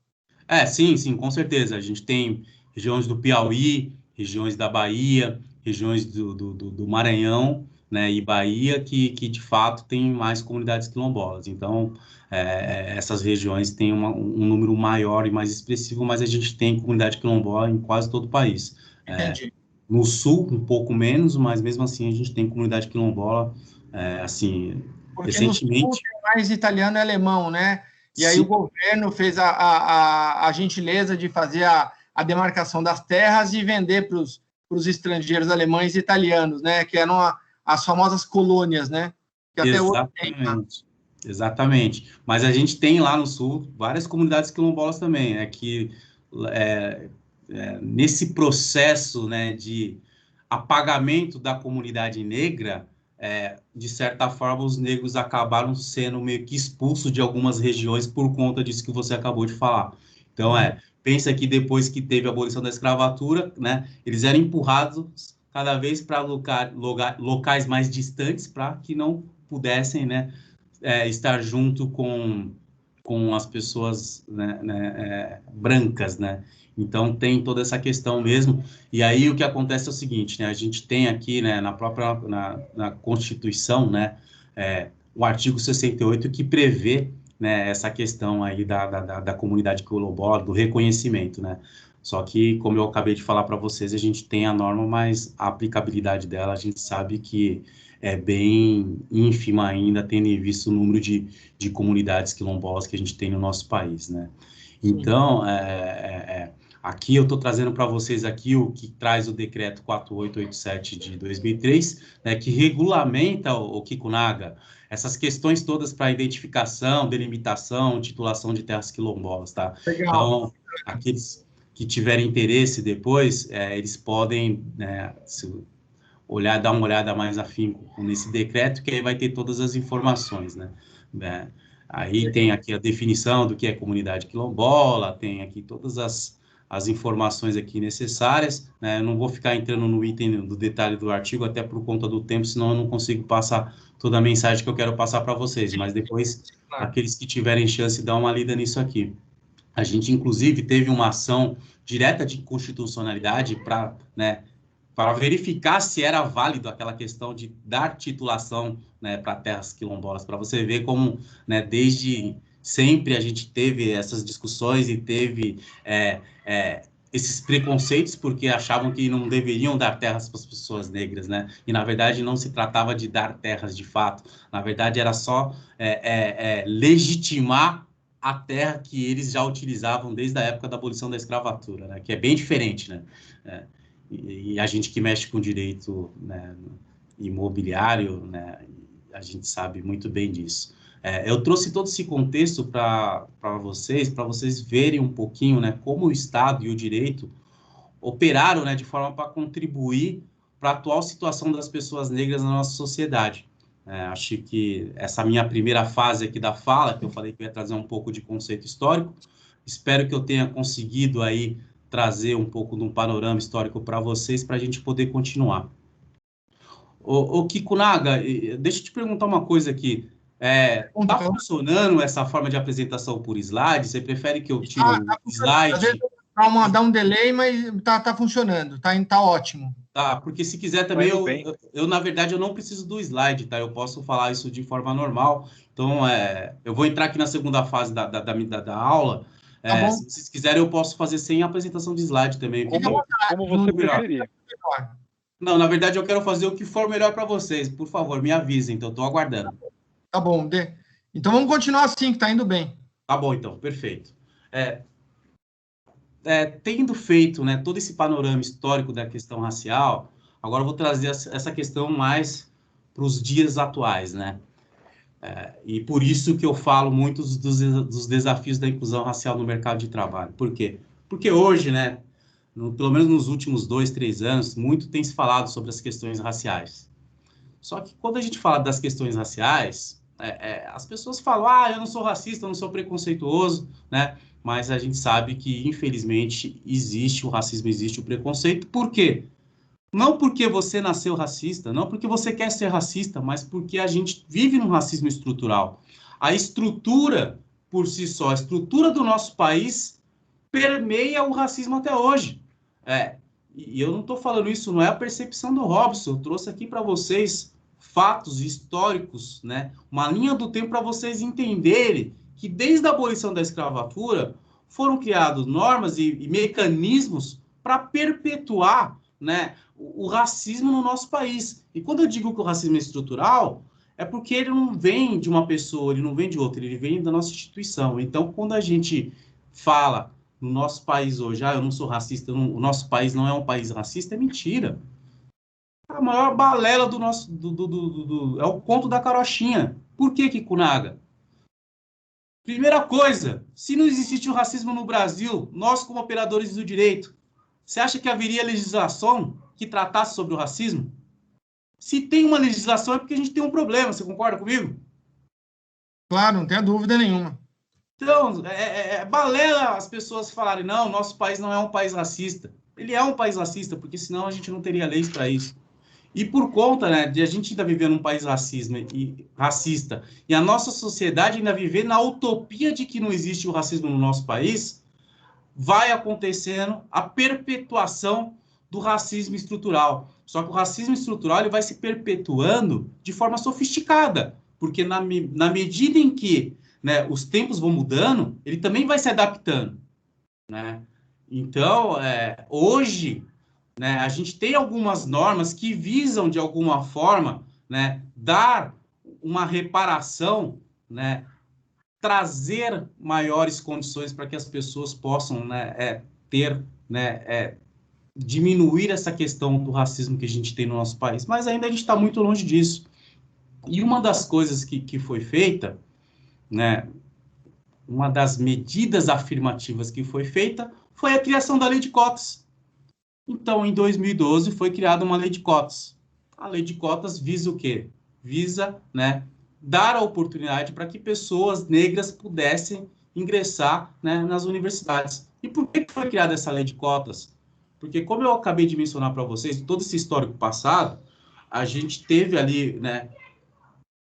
Sim, com certeza. A gente tem regiões do Piauí, regiões da Bahia, regiões do Maranhão, né, e Bahia, que de fato tem mais comunidades quilombolas. Então, essas regiões têm um número maior e mais expressivo, mas a gente tem comunidade quilombola em quase todo o país. Entendi. No sul, um pouco menos, mas mesmo assim a gente tem comunidade quilombola, assim, porque recentemente... no sul tem mais italiano e alemão, né? E aí o governo fez a gentileza de fazer a demarcação das terras e vender para os estrangeiros alemães e italianos, né? Que eram as famosas colônias, né? Que até hoje tem, tá? Exatamente. Mas a gente tem lá no sul várias comunidades quilombolas também, nesse processo, né, de apagamento da comunidade negra, de certa forma, os negros acabaram sendo meio que expulsos de algumas regiões por conta disso que você acabou de falar. Então, pensa que depois que teve a abolição da escravatura, né, eles eram empurrados cada vez para locais mais distantes, para que não pudessem, né, estar junto com as pessoas, né, brancas, né? Então, tem toda essa questão mesmo. E aí, o que acontece é o seguinte, né? A gente tem aqui, né, na própria na Constituição, né, o artigo 68, que prevê, né, essa questão aí da comunidade quilombola, do reconhecimento, né? Só que, como eu acabei de falar para vocês, a gente tem a norma, mas a aplicabilidade dela, a gente sabe que é bem ínfima ainda, tendo em vista o número de comunidades quilombolas que a gente tem no nosso país, né? Então, aqui eu estou trazendo para vocês aqui o que traz o decreto 4887 de 2003, né, que regulamenta o Kikunaga, essas questões todas para identificação, delimitação, titulação de terras quilombolas, tá? Legal. Então, aqueles que tiverem interesse depois, eles podem, né, dar uma olhada mais afinco nesse decreto, que aí vai ter todas as informações, né? Aí tem aqui a definição do que é comunidade quilombola, tem aqui todas as informações aqui necessárias, né? Eu não vou ficar entrando no item do detalhe do artigo, até por conta do tempo, senão eu não consigo passar toda a mensagem que eu quero passar para vocês, mas depois, aqueles que tiverem chance, dá uma lida nisso aqui. A gente, inclusive, teve uma ação direta de constitucionalidade para, né, para verificar se era válido aquela questão de dar titulação, né, para terras quilombolas, para você ver como, né, desde sempre a gente teve essas discussões e teve esses preconceitos, porque achavam que não deveriam dar terras para as pessoas negras, né? E, na verdade, não se tratava de dar terras de fato. Na verdade, era só legitimar a terra que eles já utilizavam desde a época da abolição da escravatura, né? Que é bem diferente, né? E a gente que mexe com direito, né, imobiliário, né, a gente sabe muito bem disso. Eu trouxe todo esse contexto para vocês verem um pouquinho, né, como o Estado e o direito operaram, né, de forma para contribuir para a atual situação das pessoas negras na nossa sociedade. Acho que essa minha primeira fase aqui da fala, que eu falei que eu ia trazer um pouco de conceito histórico, espero que eu tenha conseguido aí trazer um pouco de um panorama histórico para vocês, para a gente poder continuar. Ô Kikunaga, deixa eu te perguntar uma coisa aqui. Tá funcionando essa forma de apresentação por slide? Você prefere que eu tire o slide? Às vezes dá um delay, mas tá funcionando, tá ótimo. Tá, porque se quiser também, eu na verdade, eu não preciso do slide, tá? Eu posso falar isso de forma normal. Então, eu vou entrar aqui na segunda fase da aula. Se vocês quiserem, eu posso fazer sem apresentação de slide também. Como você preferir. Não, na verdade, eu quero fazer o que for melhor para vocês. Por favor, me avisem, então, estou aguardando. Tá bom, então vamos continuar assim, que está indo bem. Tá bom, então, perfeito. Tendo feito, né, todo esse panorama histórico da questão racial, agora eu vou trazer essa questão mais para os dias atuais, né? E por isso que eu falo muito dos desafios da inclusão racial no mercado de trabalho. Por quê? Porque hoje, né, pelo menos nos últimos 2, 3 anos, muito tem se falado sobre as questões raciais. Só que quando a gente fala das questões raciais, as pessoas falam, eu não sou racista, eu não sou preconceituoso, né? Mas a gente sabe que, infelizmente, existe o racismo, existe o preconceito. Por quê? Não porque você nasceu racista, não porque você quer ser racista, mas porque a gente vive num racismo estrutural. A estrutura, por si só, a estrutura do nosso país permeia o racismo até hoje. E eu não estou falando isso, não é a percepção do Robson, eu trouxe aqui para vocês fatos históricos, né? Uma linha do tempo para vocês entenderem que desde a abolição da escravatura foram criadas normas e mecanismos para perpetuar, né, o racismo no nosso país. E quando eu digo que o racismo é estrutural, é porque ele não vem de uma pessoa, ele não vem de outra, ele vem da nossa instituição. Então, quando a gente fala no nosso país hoje, eu não sou racista, o nosso país não é um país racista, é mentira. A maior balela do nosso... é o conto da carochinha. Por que, Kikunaga? Primeira coisa, se não existisse o racismo no Brasil, nós como operadores do direito, você acha que haveria legislação que tratasse sobre o racismo? Se tem uma legislação é porque a gente tem um problema, você concorda comigo? Claro, não tenho dúvida nenhuma. Então, balela as pessoas falarem, não, nosso país não é um país racista. Ele é um país racista, porque senão a gente não teria leis para isso. E por conta, né, de a gente ainda viver num país racista e a nossa sociedade ainda viver na utopia de que não existe o racismo no nosso país, vai acontecendo a perpetuação do racismo estrutural. Só que o racismo estrutural ele vai se perpetuando de forma sofisticada, porque na medida em que, né, os tempos vão mudando, ele também vai se adaptando, né? Então, hoje, né, a gente tem algumas normas que visam, de alguma forma, né, dar uma reparação, né, trazer maiores condições para que as pessoas possam, né, diminuir essa questão do racismo que a gente tem no nosso país. Mas ainda a gente está muito longe disso. E uma das coisas que foi feita, né, uma das medidas afirmativas que foi feita foi a criação da lei de cotas. Então, em 2012, foi criada uma lei de cotas. A lei de cotas visa o quê? Visa, né, dar a oportunidade para que pessoas negras pudessem ingressar, né, nas universidades. E por que foi criada essa lei de cotas? Porque, como eu acabei de mencionar para vocês, todo esse histórico passado, a gente teve ali, né,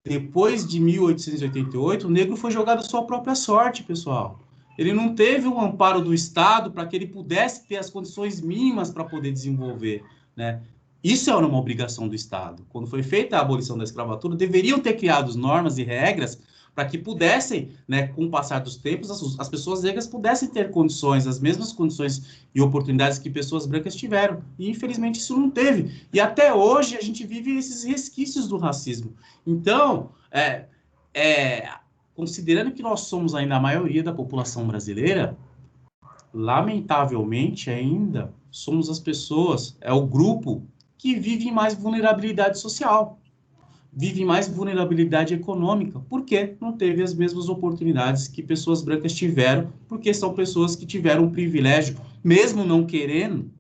depois de 1888, o negro foi jogado à sua própria sorte, pessoal. Ele não teve um amparo do Estado para que ele pudesse ter as condições mínimas para poder desenvolver, né? Isso era uma obrigação do Estado. Quando foi feita a abolição da escravatura, deveriam ter criado normas e regras para que pudessem, né, com o passar dos tempos, as pessoas negras pudessem ter condições, as mesmas condições e oportunidades que pessoas brancas tiveram. E, infelizmente, isso não teve. E até hoje a gente vive esses resquícios do racismo. Então, considerando que nós somos ainda a maioria da população brasileira, lamentavelmente ainda somos as pessoas, é o grupo que vive mais vulnerabilidade social, vive mais vulnerabilidade econômica, porque não teve as mesmas oportunidades que pessoas brancas tiveram, porque são pessoas que tiveram o privilégio, mesmo não querendo,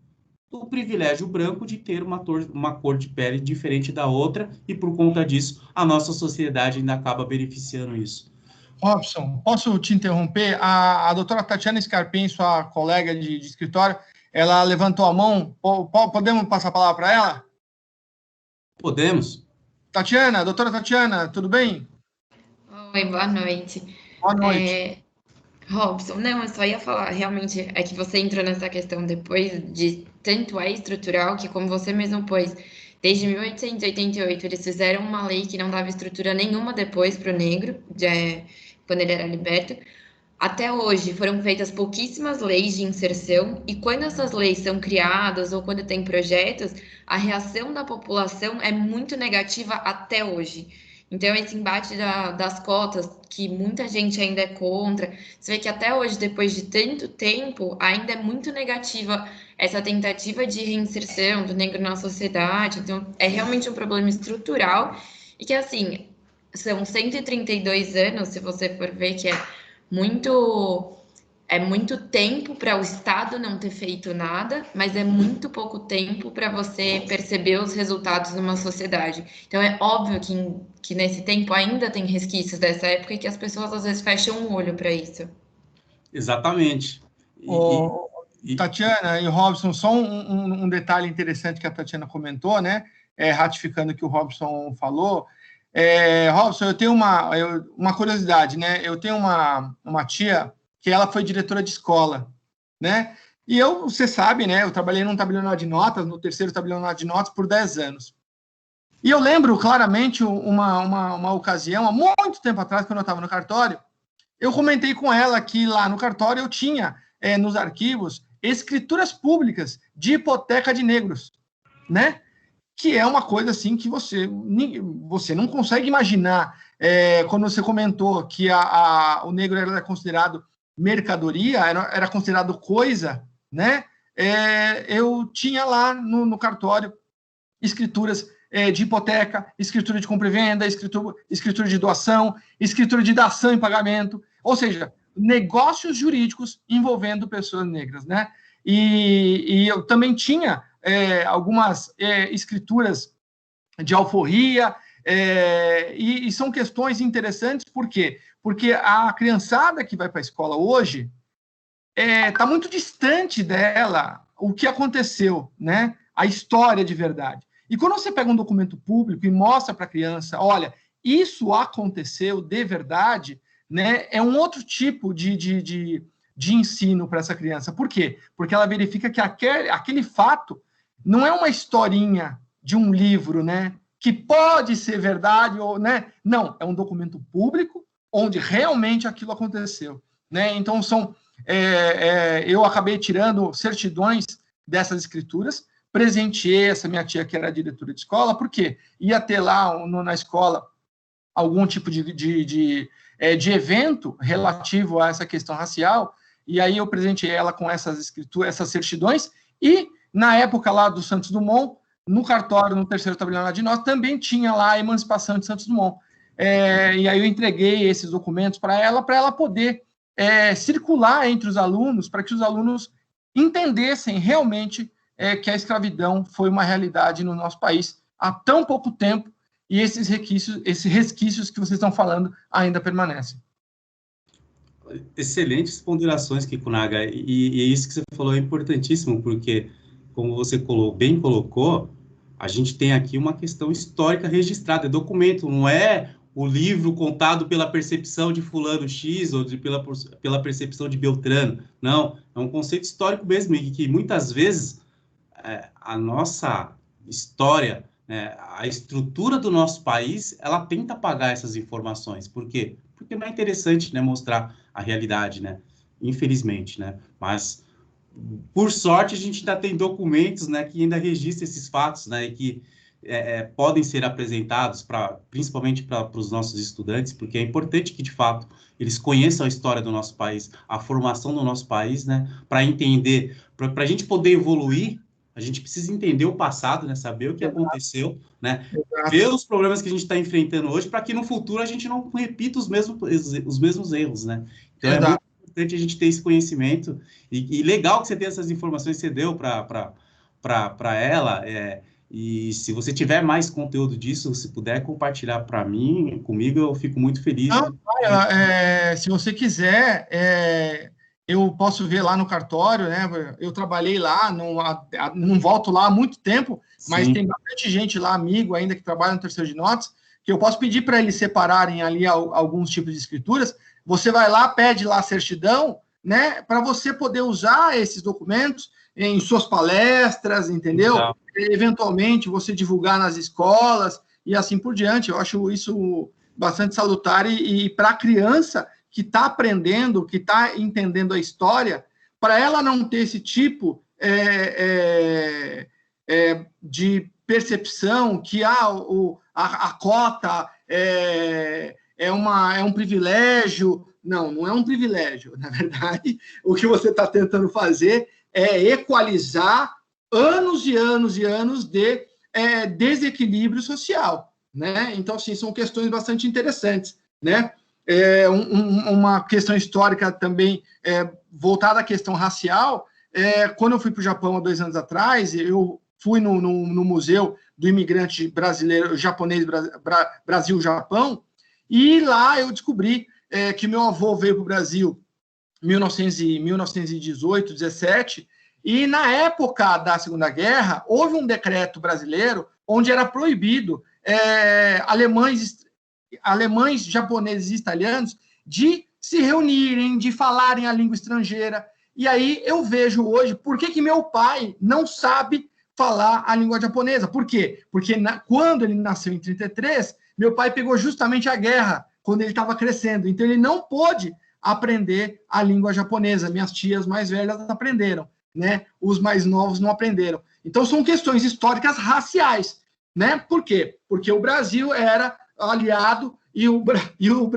o privilégio branco de ter uma cor de pele diferente da outra, e por conta disso, a nossa sociedade ainda acaba beneficiando isso. Robson, posso te interromper? A doutora Tatiana Scarpim, sua colega de escritório, ela levantou a mão. Podemos passar a palavra para ela? Podemos. Tatiana, doutora Tatiana, tudo bem? Oi, boa noite. Boa noite. Robson, não, eu só ia falar, realmente, é que você entrou nessa questão depois de tanto é estrutural que, como você mesmo pôs, desde 1888 eles fizeram uma lei que não dava estrutura nenhuma depois para o negro, quando ele era liberto. Até hoje foram feitas pouquíssimas leis de inserção, e quando essas leis são criadas ou quando tem projetos, a reação da população é muito negativa até hoje. Então, esse embate das cotas, que muita gente ainda é contra, você vê que até hoje, depois de tanto tempo, ainda é muito negativa essa tentativa de reinserção do negro na sociedade. Então, é realmente um problema estrutural e que, assim, são 132 anos, se você for ver que é muito tempo para o Estado não ter feito nada, mas é muito pouco tempo para você perceber os resultados numa sociedade. Então, é óbvio que nesse tempo ainda tem resquícios dessa época e que as pessoas às vezes fecham o olho para isso. Exatamente. Tatiana e Robson, só um detalhe interessante que a Tatiana comentou, né? Ratificando o que o Robson falou. Robson, eu tenho uma curiosidade, né? Eu tenho uma tia que ela foi diretora de escola, né? E você sabe, né? Eu trabalhei num tabelionato de notas, no terceiro tabelionato de notas, por 10 anos. E eu lembro claramente uma ocasião, há muito tempo atrás, quando eu estava no cartório, eu comentei com ela que lá no cartório eu tinha, nos arquivos, escrituras públicas de hipoteca de negros, né? Que é uma coisa assim que você não consegue imaginar. Quando você comentou que o negro era considerado mercadoria, era considerado coisa, né? Eu tinha lá no cartório escrituras de hipoteca, escritura de compra e venda, escritura de doação, escritura de dação em pagamento, ou seja, negócios jurídicos envolvendo pessoas negras, né? E eu também tinha algumas escrituras de alforria, e são questões interessantes, por quê? Porque a criançada que vai para a escola hoje está muito distante dela o que aconteceu, né? A história de verdade. E quando você pega um documento público e mostra para a criança, olha, isso aconteceu de verdade, né? É um outro tipo de ensino para essa criança. Por quê? Porque ela verifica que aquele fato não é uma historinha de um livro, né? Que pode ser verdade, ou, né? Não, é um documento público onde realmente aquilo aconteceu, né? Então, eu acabei tirando certidões dessas escrituras, presenteei essa minha tia, que era diretora de escola, porque ia ter lá na escola algum tipo de evento relativo a essa questão racial, e aí eu presenteei ela com essas escrituras, essas certidões, e na época lá do Santos Dumont, no cartório, no terceiro tabelionato de notas, também tinha lá a emancipação de Santos Dumont. E aí eu entreguei esses documentos para ela poder circular entre os alunos, para que os alunos entendessem realmente que a escravidão foi uma realidade no nosso país há tão pouco tempo, e esses resquícios que vocês estão falando ainda permanecem. Excelentes ponderações, Kikunaga, e isso que você falou é importantíssimo, porque, como você bem colocou, a gente tem aqui uma questão histórica registrada, é documento, não é o livro contado pela percepção de fulano X ou pela percepção de Beltrano, não, é um conceito histórico mesmo, e que muitas vezes a nossa história, a estrutura do nosso país, ela tenta apagar essas informações. Por quê? porque não é interessante, né, mostrar a realidade, né, infelizmente, né, mas, por sorte, a gente ainda tem documentos, né, que ainda registram esses fatos, né, e que podem ser apresentados, principalmente para os nossos estudantes, porque é importante que, de fato, eles conheçam a história do nosso país, a formação do nosso país, né, para entender, para a gente poder evoluir, a gente precisa entender o passado, né, saber o que aconteceu, né, ver os problemas que a gente está enfrentando hoje, para que no futuro a gente não repita os mesmos erros, né. Então, é muito importante a gente ter esse conhecimento, e legal que você tenha essas informações que você deu para ela, e se você tiver mais conteúdo disso, se puder compartilhar comigo, eu fico muito feliz. Não, se você quiser, eu posso ver lá no cartório, né? Eu trabalhei lá, não volto lá há muito tempo, mas tem bastante gente lá, amigo ainda, que trabalha no terceiro de notas, que eu posso pedir para eles separarem ali alguns tipos de escrituras. Você vai lá, pede lá a certidão, né? Para você poder usar esses documentos em suas palestras, entendeu? Legal. Eventualmente, você divulgar nas escolas e assim por diante. Eu acho isso bastante salutar, e para a criança que está aprendendo, que está entendendo a história, para ela não ter esse tipo de percepção que a cota é um privilégio. Não é um privilégio. Na verdade, o que você está tentando fazer é equalizar anos e anos e anos de desequilíbrio social, né? Então, assim, são questões bastante interessantes, né? Uma questão histórica também voltada à questão racial. Quando eu fui para o Japão há 2 anos atrás, eu fui no Museu do Imigrante Brasileiro, Japonês, Brasil-Japão, e lá eu descobri que meu avô veio para o Brasil em 1918, 17, e na época da Segunda Guerra, houve um decreto brasileiro onde era proibido alemães, japoneses e italianos de se reunirem, de falarem a língua estrangeira. E aí eu vejo hoje por que meu pai não sabe falar a língua japonesa. Por quê? Porque quando ele nasceu em 1933, meu pai pegou justamente a guerra, quando ele estava crescendo. Então, ele não pôde aprender a língua japonesa. Minhas tias mais velhas aprenderam, né? Os mais novos não aprenderam. Então, são questões históricas raciais, né? Por quê? Porque o Brasil era aliado e o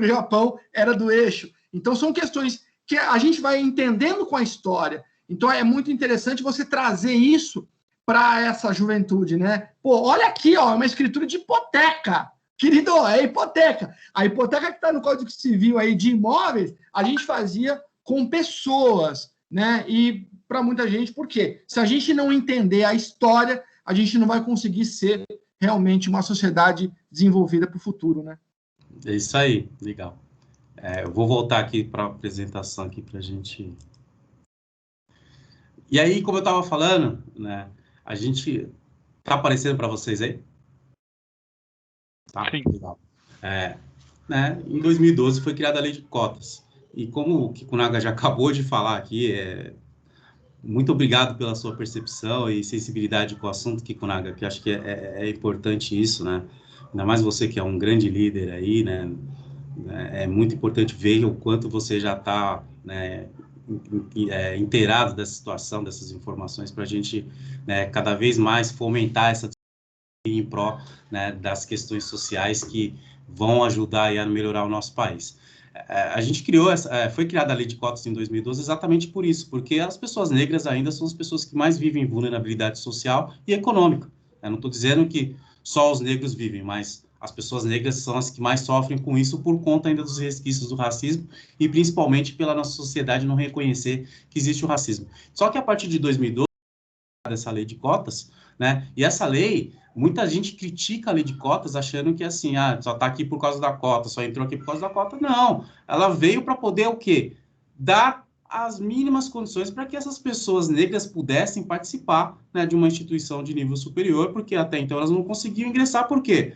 Japão era do eixo. Então, são questões que a gente vai entendendo com a história. Então, é muito interessante você trazer isso para essa juventude, né? Pô, olha aqui, ó, uma escritura de hipoteca. Querido, é hipoteca. A hipoteca que está no Código Civil aí de imóveis, a gente fazia com pessoas, né? E para muita gente, por quê? Se a gente não entender a história, a gente não vai conseguir ser realmente uma sociedade desenvolvida para o futuro, né? É isso aí, legal. Eu vou voltar aqui para a apresentação aqui para a gente. E aí, como eu estava falando, né? A gente tá aparecendo para vocês aí? Tá, sim. Legal. Né, em 2012 foi criada a Lei de Cotas. E como o Kikunaga já acabou de falar aqui, muito obrigado pela sua percepção e sensibilidade com o assunto, Kikunaga, que acho que é importante isso, né? Ainda mais você que é um grande líder aí, né? É muito importante ver o quanto você já está, né, inteirado dessa situação, dessas informações, para a gente, né, cada vez mais fomentar essa em pró, né, das questões sociais que vão ajudar aí a melhorar o nosso país. A gente foi criada a Lei de Cotas em 2012 exatamente por isso, porque as pessoas negras ainda são as pessoas que mais vivem vulnerabilidade social e econômica. Eu não estou dizendo que só os negros vivem, mas as pessoas negras são as que mais sofrem com isso por conta ainda dos resquícios do racismo e principalmente pela nossa sociedade não reconhecer que existe o racismo. Só que a partir de 2012, essa lei de cotas, né? E essa lei, muita gente critica a lei de cotas achando que assim, só está aqui por causa da cota, só entrou aqui por causa da cota. Não, ela veio para poder o quê? Dar as mínimas condições para que essas pessoas negras pudessem participar, né, de uma instituição de nível superior, porque até então elas não conseguiam ingressar. Por quê?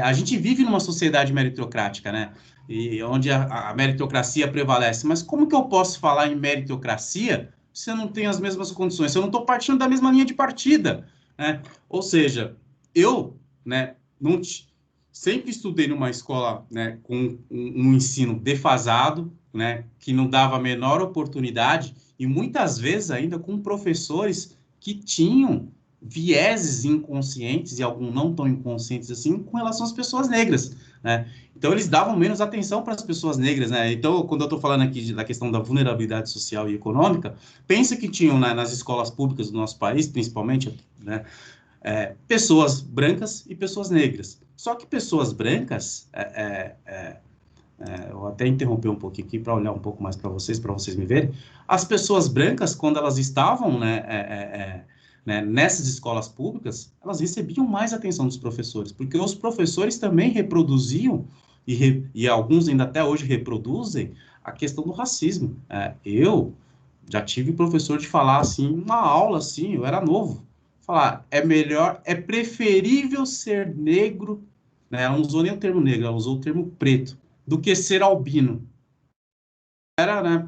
A gente vive numa sociedade meritocrática, né? E onde a meritocracia prevalece. Mas como que eu posso falar em meritocracia se eu não tenho as mesmas condições? Se eu não estou partindo da mesma linha de partida, né? Ou seja, eu, né, sempre estudei numa escola, né, com um ensino defasado, né, que não dava a menor oportunidade, e muitas vezes ainda com professores que tinham vieses inconscientes, e alguns não tão inconscientes assim, com relação às pessoas negras, né? Então, eles davam menos atenção para as pessoas negras, né? Então, quando eu estou falando aqui da questão da vulnerabilidade social e econômica, pensa que tinham, né, nas escolas públicas do nosso país, principalmente, né, pessoas brancas e pessoas negras. Só que pessoas brancas, eu até interrompi um pouquinho aqui para olhar um pouco mais para vocês me verem. As pessoas brancas, quando elas estavam, né, nessas escolas públicas, elas recebiam mais atenção dos professores, porque os professores também reproduziam, e alguns ainda até hoje reproduzem, a questão do racismo. Eu já tive professor de falar assim, uma aula assim, eu era novo, falar, é preferível ser negro, né, ela não usou nem o termo negro, ela usou o termo preto, do que ser albino. Era, né,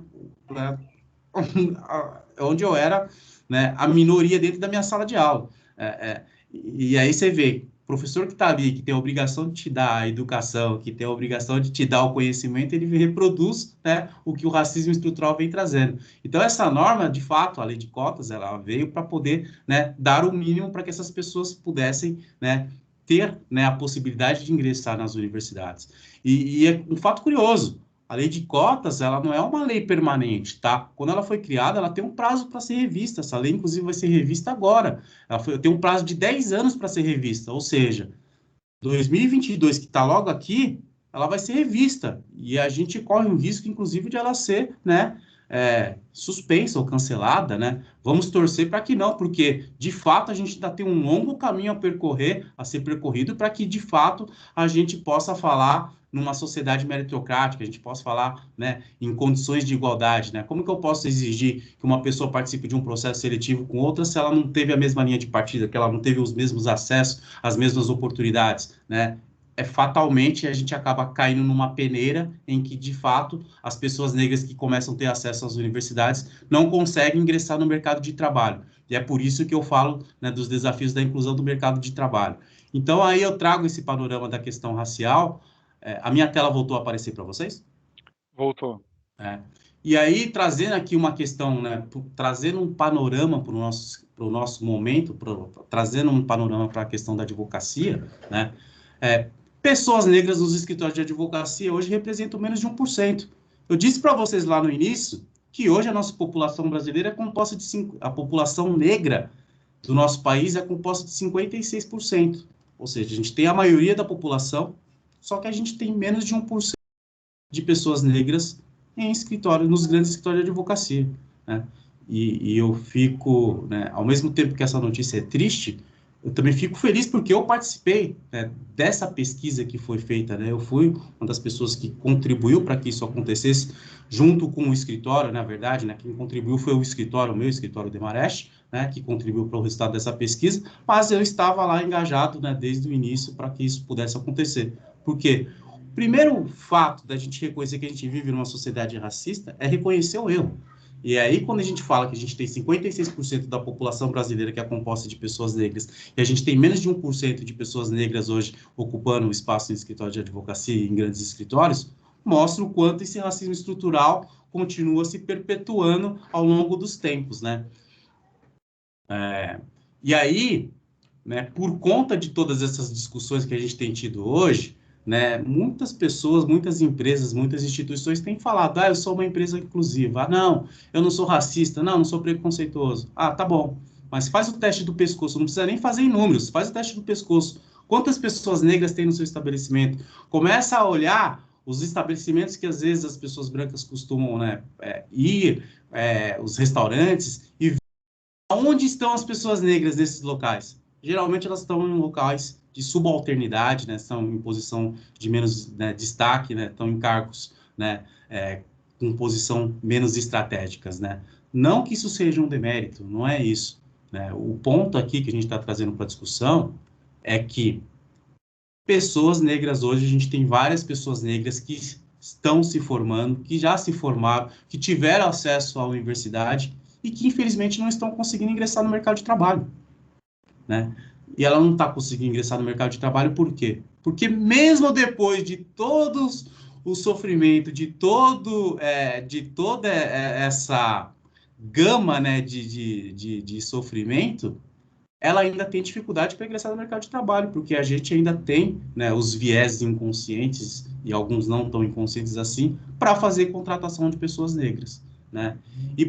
onde eu era, né, a minoria dentro da minha sala de aula. E aí você vê, professor que está ali, que tem a obrigação de te dar a educação, que tem a obrigação de te dar o conhecimento, ele reproduz, né, o que o racismo estrutural vem trazendo. Então, essa norma, de fato, a lei de cotas, ela veio para poder, né, dar o mínimo para que essas pessoas pudessem, né, ter, né, a possibilidade de ingressar nas universidades. E é um fato curioso, a lei de cotas, ela não é uma lei permanente, tá? Quando ela foi criada, ela tem um prazo para ser revista. Essa lei, inclusive, vai ser revista agora. Tem um prazo de 10 anos para ser revista, ou seja, 2022, que está logo aqui, ela vai ser revista. E a gente corre um risco, inclusive, de ela ser, né, suspensa ou cancelada, né? Vamos torcer para que não, porque, de fato, a gente ainda tem um longo caminho a percorrer, a ser percorrido, para que, de fato, a gente possa falar numa sociedade meritocrática, a gente possa falar, né, em condições de igualdade, né? Como que eu posso exigir que uma pessoa participe de um processo seletivo com outra se ela não teve a mesma linha de partida, que ela não teve os mesmos acessos, as mesmas oportunidades, né? Fatalmente a gente acaba caindo numa peneira em que, de fato, as pessoas negras que começam a ter acesso às universidades não conseguem ingressar no mercado de trabalho. E é por isso que eu falo, né, dos desafios da inclusão do mercado de trabalho. Então, aí eu trago esse panorama da questão racial. A minha tela voltou a aparecer para vocês? Voltou. E aí, trazendo aqui uma questão, né, trazendo um panorama para o nosso momento, trazendo um panorama para a questão da advocacia, né, pessoas negras nos escritórios de advocacia hoje representam menos de 1%. Eu disse para vocês lá no início que hoje a nossa população brasileira é composta a população negra do nosso país é composta de 56%. Ou seja, a gente tem a maioria da população, só que a gente tem menos de 1% de pessoas negras em escritório, nos grandes escritórios de advocacia, né? E eu fico, né, ao mesmo tempo que essa notícia é triste, eu também fico feliz porque eu participei, né, dessa pesquisa que foi feita, né? Eu fui uma das pessoas que contribuiu para que isso acontecesse, junto com o escritório, na verdade, né? Quem contribuiu foi o escritório, o meu escritório Demarest, né, que contribuiu para o resultado dessa pesquisa, mas eu estava lá engajado, né, desde o início para que isso pudesse acontecer. Por quê? O primeiro fato da gente reconhecer que a gente vive numa sociedade racista é reconhecer o erro. E aí, quando a gente fala que a gente tem 56% da população brasileira que é composta de pessoas negras, e a gente tem menos de 1% de pessoas negras hoje ocupando o espaço em escritório de advocacia e em grandes escritórios, mostra o quanto esse racismo estrutural continua se perpetuando ao longo dos tempos, né? E aí, né, por conta de todas essas discussões que a gente tem tido hoje, né, muitas pessoas, muitas empresas, muitas instituições têm falado, eu sou uma empresa inclusiva, não, eu não sou racista, não sou preconceituoso. Tá bom, mas faz o teste do pescoço, não precisa nem fazer em números, faz o teste do pescoço. Quantas pessoas negras tem no seu estabelecimento? Começa a olhar os estabelecimentos que às vezes as pessoas brancas costumam, né, ir, os restaurantes, e ver onde estão as pessoas negras nesses locais. Geralmente elas estão em locais de subalternidade, né, estão em posição de menos, né, destaque, né, estão em cargos, né, com posição menos estratégicas, né. Não que isso seja um demérito, não é isso, né. O ponto aqui que a gente está trazendo para a discussão é que pessoas negras hoje, a gente tem várias pessoas negras que estão se formando, que já se formaram, que tiveram acesso à universidade e que infelizmente não estão conseguindo ingressar no mercado de trabalho, né. E ela não está conseguindo ingressar no mercado de trabalho por quê? Porque mesmo depois de todos o sofrimento, de toda essa gama, né, de sofrimento, ela ainda tem dificuldade para ingressar no mercado de trabalho, porque a gente ainda tem, né, os viés inconscientes, e alguns não tão inconscientes assim, para fazer contratação de pessoas negras, né? E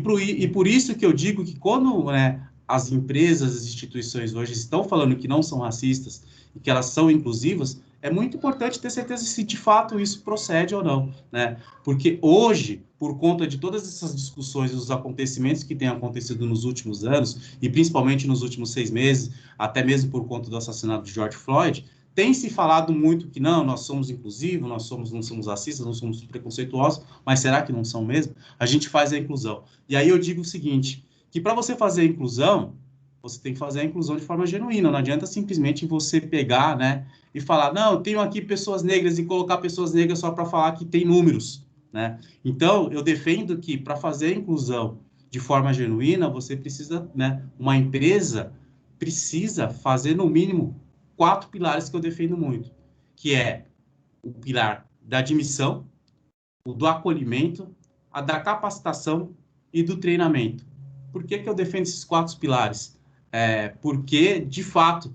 por isso que eu digo que quando, né, as empresas, as instituições hoje estão falando que não são racistas e que elas são inclusivas, é muito importante ter certeza se de fato isso procede ou não, né? Porque hoje, por conta de todas essas discussões e os acontecimentos que têm acontecido nos últimos anos, e principalmente nos últimos 6 meses, até mesmo por conta do assassinato de George Floyd, tem se falado muito que não, nós somos inclusivos, não somos racistas, não somos preconceituosos, mas será que não são mesmo? A gente faz a inclusão. E aí eu digo o seguinte, que para você fazer a inclusão, você tem que fazer a inclusão de forma genuína, não adianta simplesmente você pegar, né, e falar, não, eu tenho aqui pessoas negras e colocar pessoas negras só para falar que tem números, né? Então, eu defendo que para fazer a inclusão de forma genuína, você precisa, né, uma empresa precisa fazer no mínimo 4 pilares que eu defendo muito, que é o pilar da admissão, o do acolhimento, a da capacitação e do treinamento. Por que eu defendo esses 4 pilares? Porque, de fato,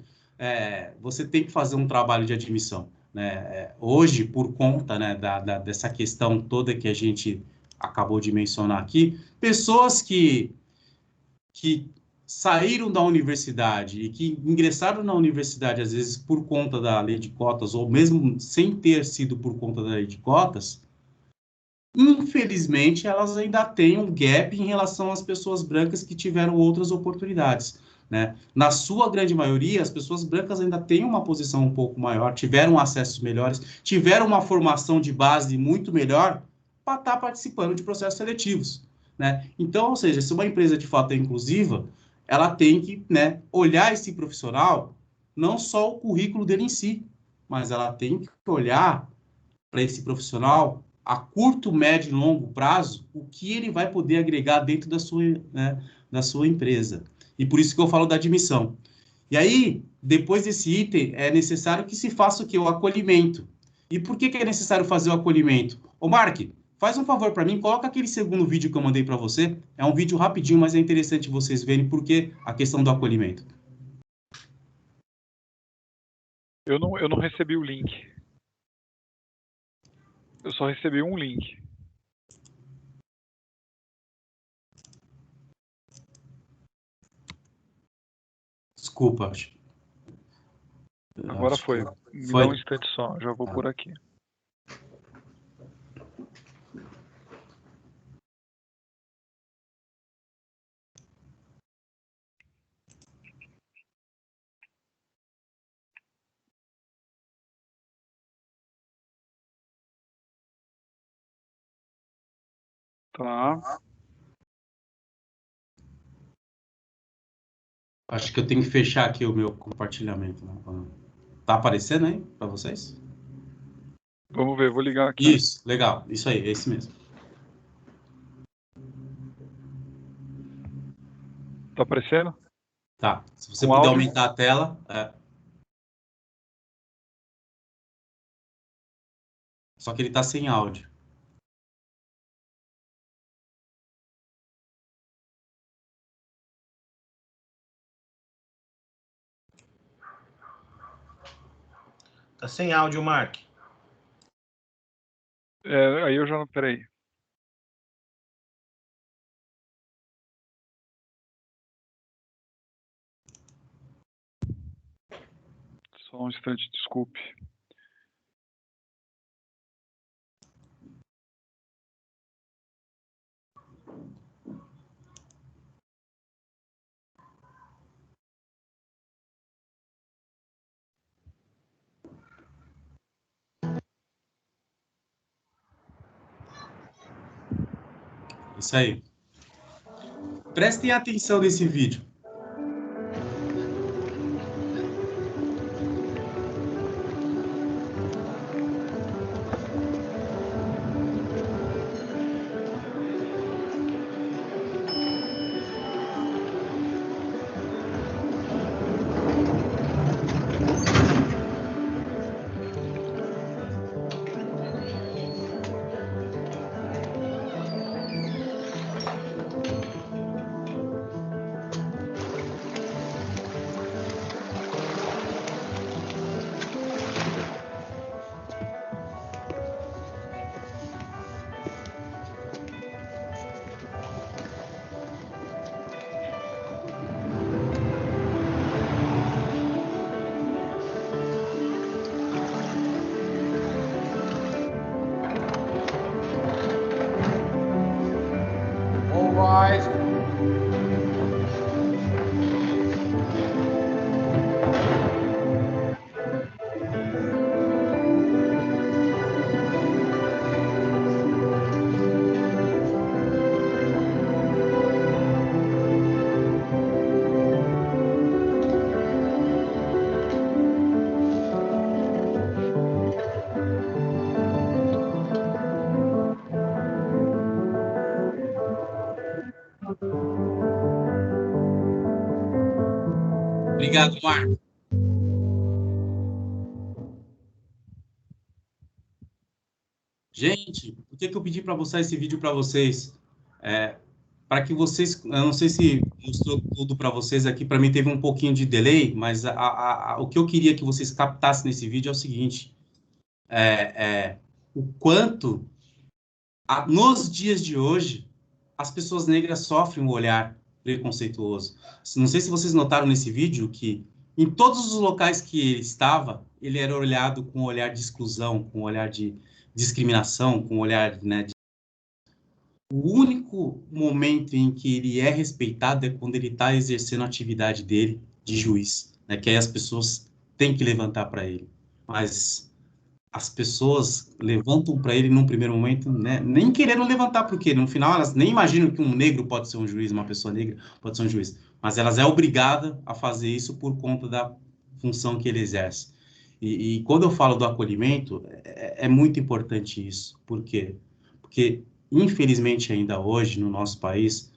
você tem que fazer um trabalho de admissão, né? Hoje, por conta, né, dessa questão toda que a gente acabou de mencionar aqui, pessoas que saíram da universidade e que ingressaram na universidade, às vezes, por conta da lei de cotas, ou mesmo sem ter sido por conta da lei de cotas, infelizmente, elas ainda têm um gap em relação às pessoas brancas que tiveram outras oportunidades, né? Na sua grande maioria, as pessoas brancas ainda têm uma posição um pouco maior, tiveram acessos melhores, tiveram uma formação de base muito melhor para estar participando de processos seletivos, né? Então, ou seja, se uma empresa de fato é inclusiva, ela tem que, né, olhar esse profissional, não só o currículo dele em si, mas ela tem que olhar para esse profissional a curto, médio e longo prazo, o que ele vai poder agregar dentro da sua, né, da sua empresa. E por isso que eu falo da admissão. E aí, depois desse item, é necessário que se faça o quê? O acolhimento. E por que é necessário fazer o acolhimento? Ô, Mark, faz um favor para mim, coloca aquele segundo vídeo que eu mandei para você. É um vídeo rapidinho, mas é interessante vocês verem por que a questão do acolhimento. Eu não recebi o link. Eu só recebi um link. Desculpa. Agora foi. Me dá um instante só, já vou por aqui. Tá. Acho que eu tenho que fechar aqui o meu compartilhamento, né? Tá aparecendo aí para vocês? Vamos ver, vou ligar aqui. Isso, legal. Isso aí, é esse mesmo. Tá aparecendo? Tá. Se você Com puder áudio? aumentar a tela. Só que ele tá sem áudio. Tá sem áudio, Mark. Aí eu já não. Peraí. Só um instante, desculpe. Isso aí. Prestem atenção nesse vídeo. Obrigado, Marco. Gente, por que eu pedi para mostrar esse vídeo para vocês? Para que vocês, eu não sei se mostrou tudo para vocês aqui, para mim teve um pouquinho de delay, mas o que eu queria que vocês captassem nesse vídeo é o seguinte, o quanto, nos dias de hoje, as pessoas negras sofrem um olhar preconceituoso. Não sei se vocês notaram nesse vídeo que em todos os locais que ele estava, ele era olhado com um olhar de exclusão, com um olhar de discriminação, com um olhar, né, o único momento em que ele é respeitado é quando ele está exercendo a atividade dele de juiz, né, que aí as pessoas têm que levantar para ele. Mas as pessoas levantam para ele num primeiro momento, né, nem querendo levantar, porque no final elas nem imaginam que um negro pode ser um juiz, uma pessoa negra pode ser um juiz, mas elas é obrigada a fazer isso por conta da função que ele exerce. E quando eu falo do acolhimento, é muito importante isso. Por quê? Porque, infelizmente, ainda hoje, no nosso país,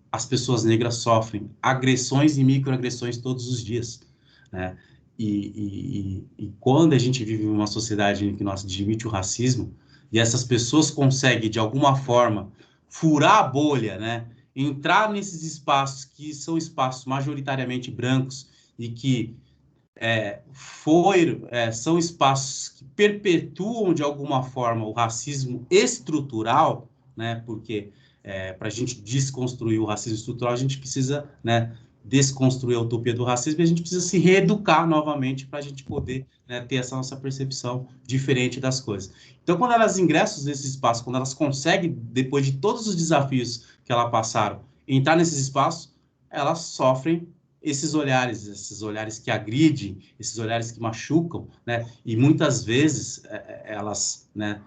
as pessoas negras sofrem agressões e microagressões todos os dias, né? E quando a gente vive em uma sociedade em que nós admite o racismo, e essas pessoas conseguem, de alguma forma, furar a bolha, né? Entrar nesses espaços que são espaços majoritariamente brancos e que são espaços que perpetuam, de alguma forma, o racismo estrutural, né? Porque para a gente desconstruir o racismo estrutural, a gente precisa, né, desconstruir a utopia do racismo e a gente precisa se reeducar novamente para a gente poder, né, ter essa nossa percepção diferente das coisas. Então, quando elas ingressam nesse espaço, quando elas conseguem, depois de todos os desafios que elas passaram, entrar nesses espaços, elas sofrem esses olhares que agridem, esses olhares que machucam, né? E muitas vezes elas, né,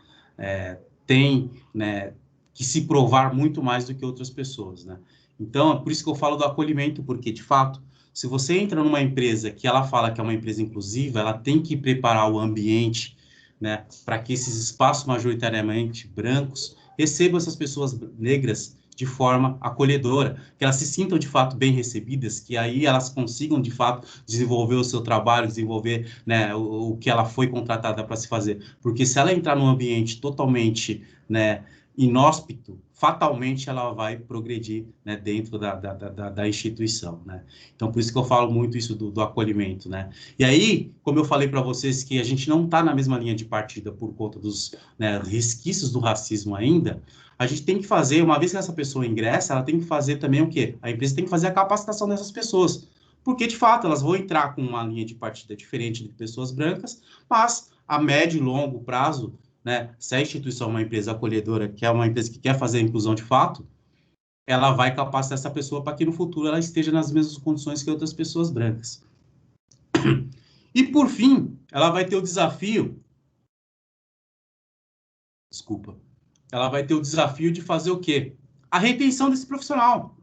têm, né, que se provar muito mais do que outras pessoas, né? Então, é por isso que eu falo do acolhimento, porque, de fato, se você entra numa empresa que ela fala que é uma empresa inclusiva, ela tem que preparar o ambiente, né, para que esses espaços majoritariamente brancos recebam essas pessoas negras de forma acolhedora, que elas se sintam, de fato, bem recebidas, que aí elas consigam, de fato, desenvolver o seu trabalho, desenvolver, né, o que ela foi contratada para se fazer. Porque se ela entrar num ambiente totalmente, né, inóspito, fatalmente ela vai progredir, né, dentro da instituição, né? Então, por isso que eu falo muito isso do acolhimento, né? E aí, como eu falei para vocês que a gente não está na mesma linha de partida por conta dos, né, resquícios do racismo ainda, a gente tem que fazer, uma vez que essa pessoa ingressa, ela tem que fazer também o quê? A empresa tem que fazer a capacitação dessas pessoas, porque, de fato, elas vão entrar com uma linha de partida diferente de pessoas brancas, mas a médio e longo prazo, né, se a instituição é uma empresa acolhedora, que é uma empresa que quer fazer a inclusão de fato, ela vai capacitar essa pessoa para que no futuro ela esteja nas mesmas condições que outras pessoas brancas. E, por fim, ela vai ter o desafio... Desculpa. Ela vai ter o desafio de fazer o quê? A retenção desse profissional.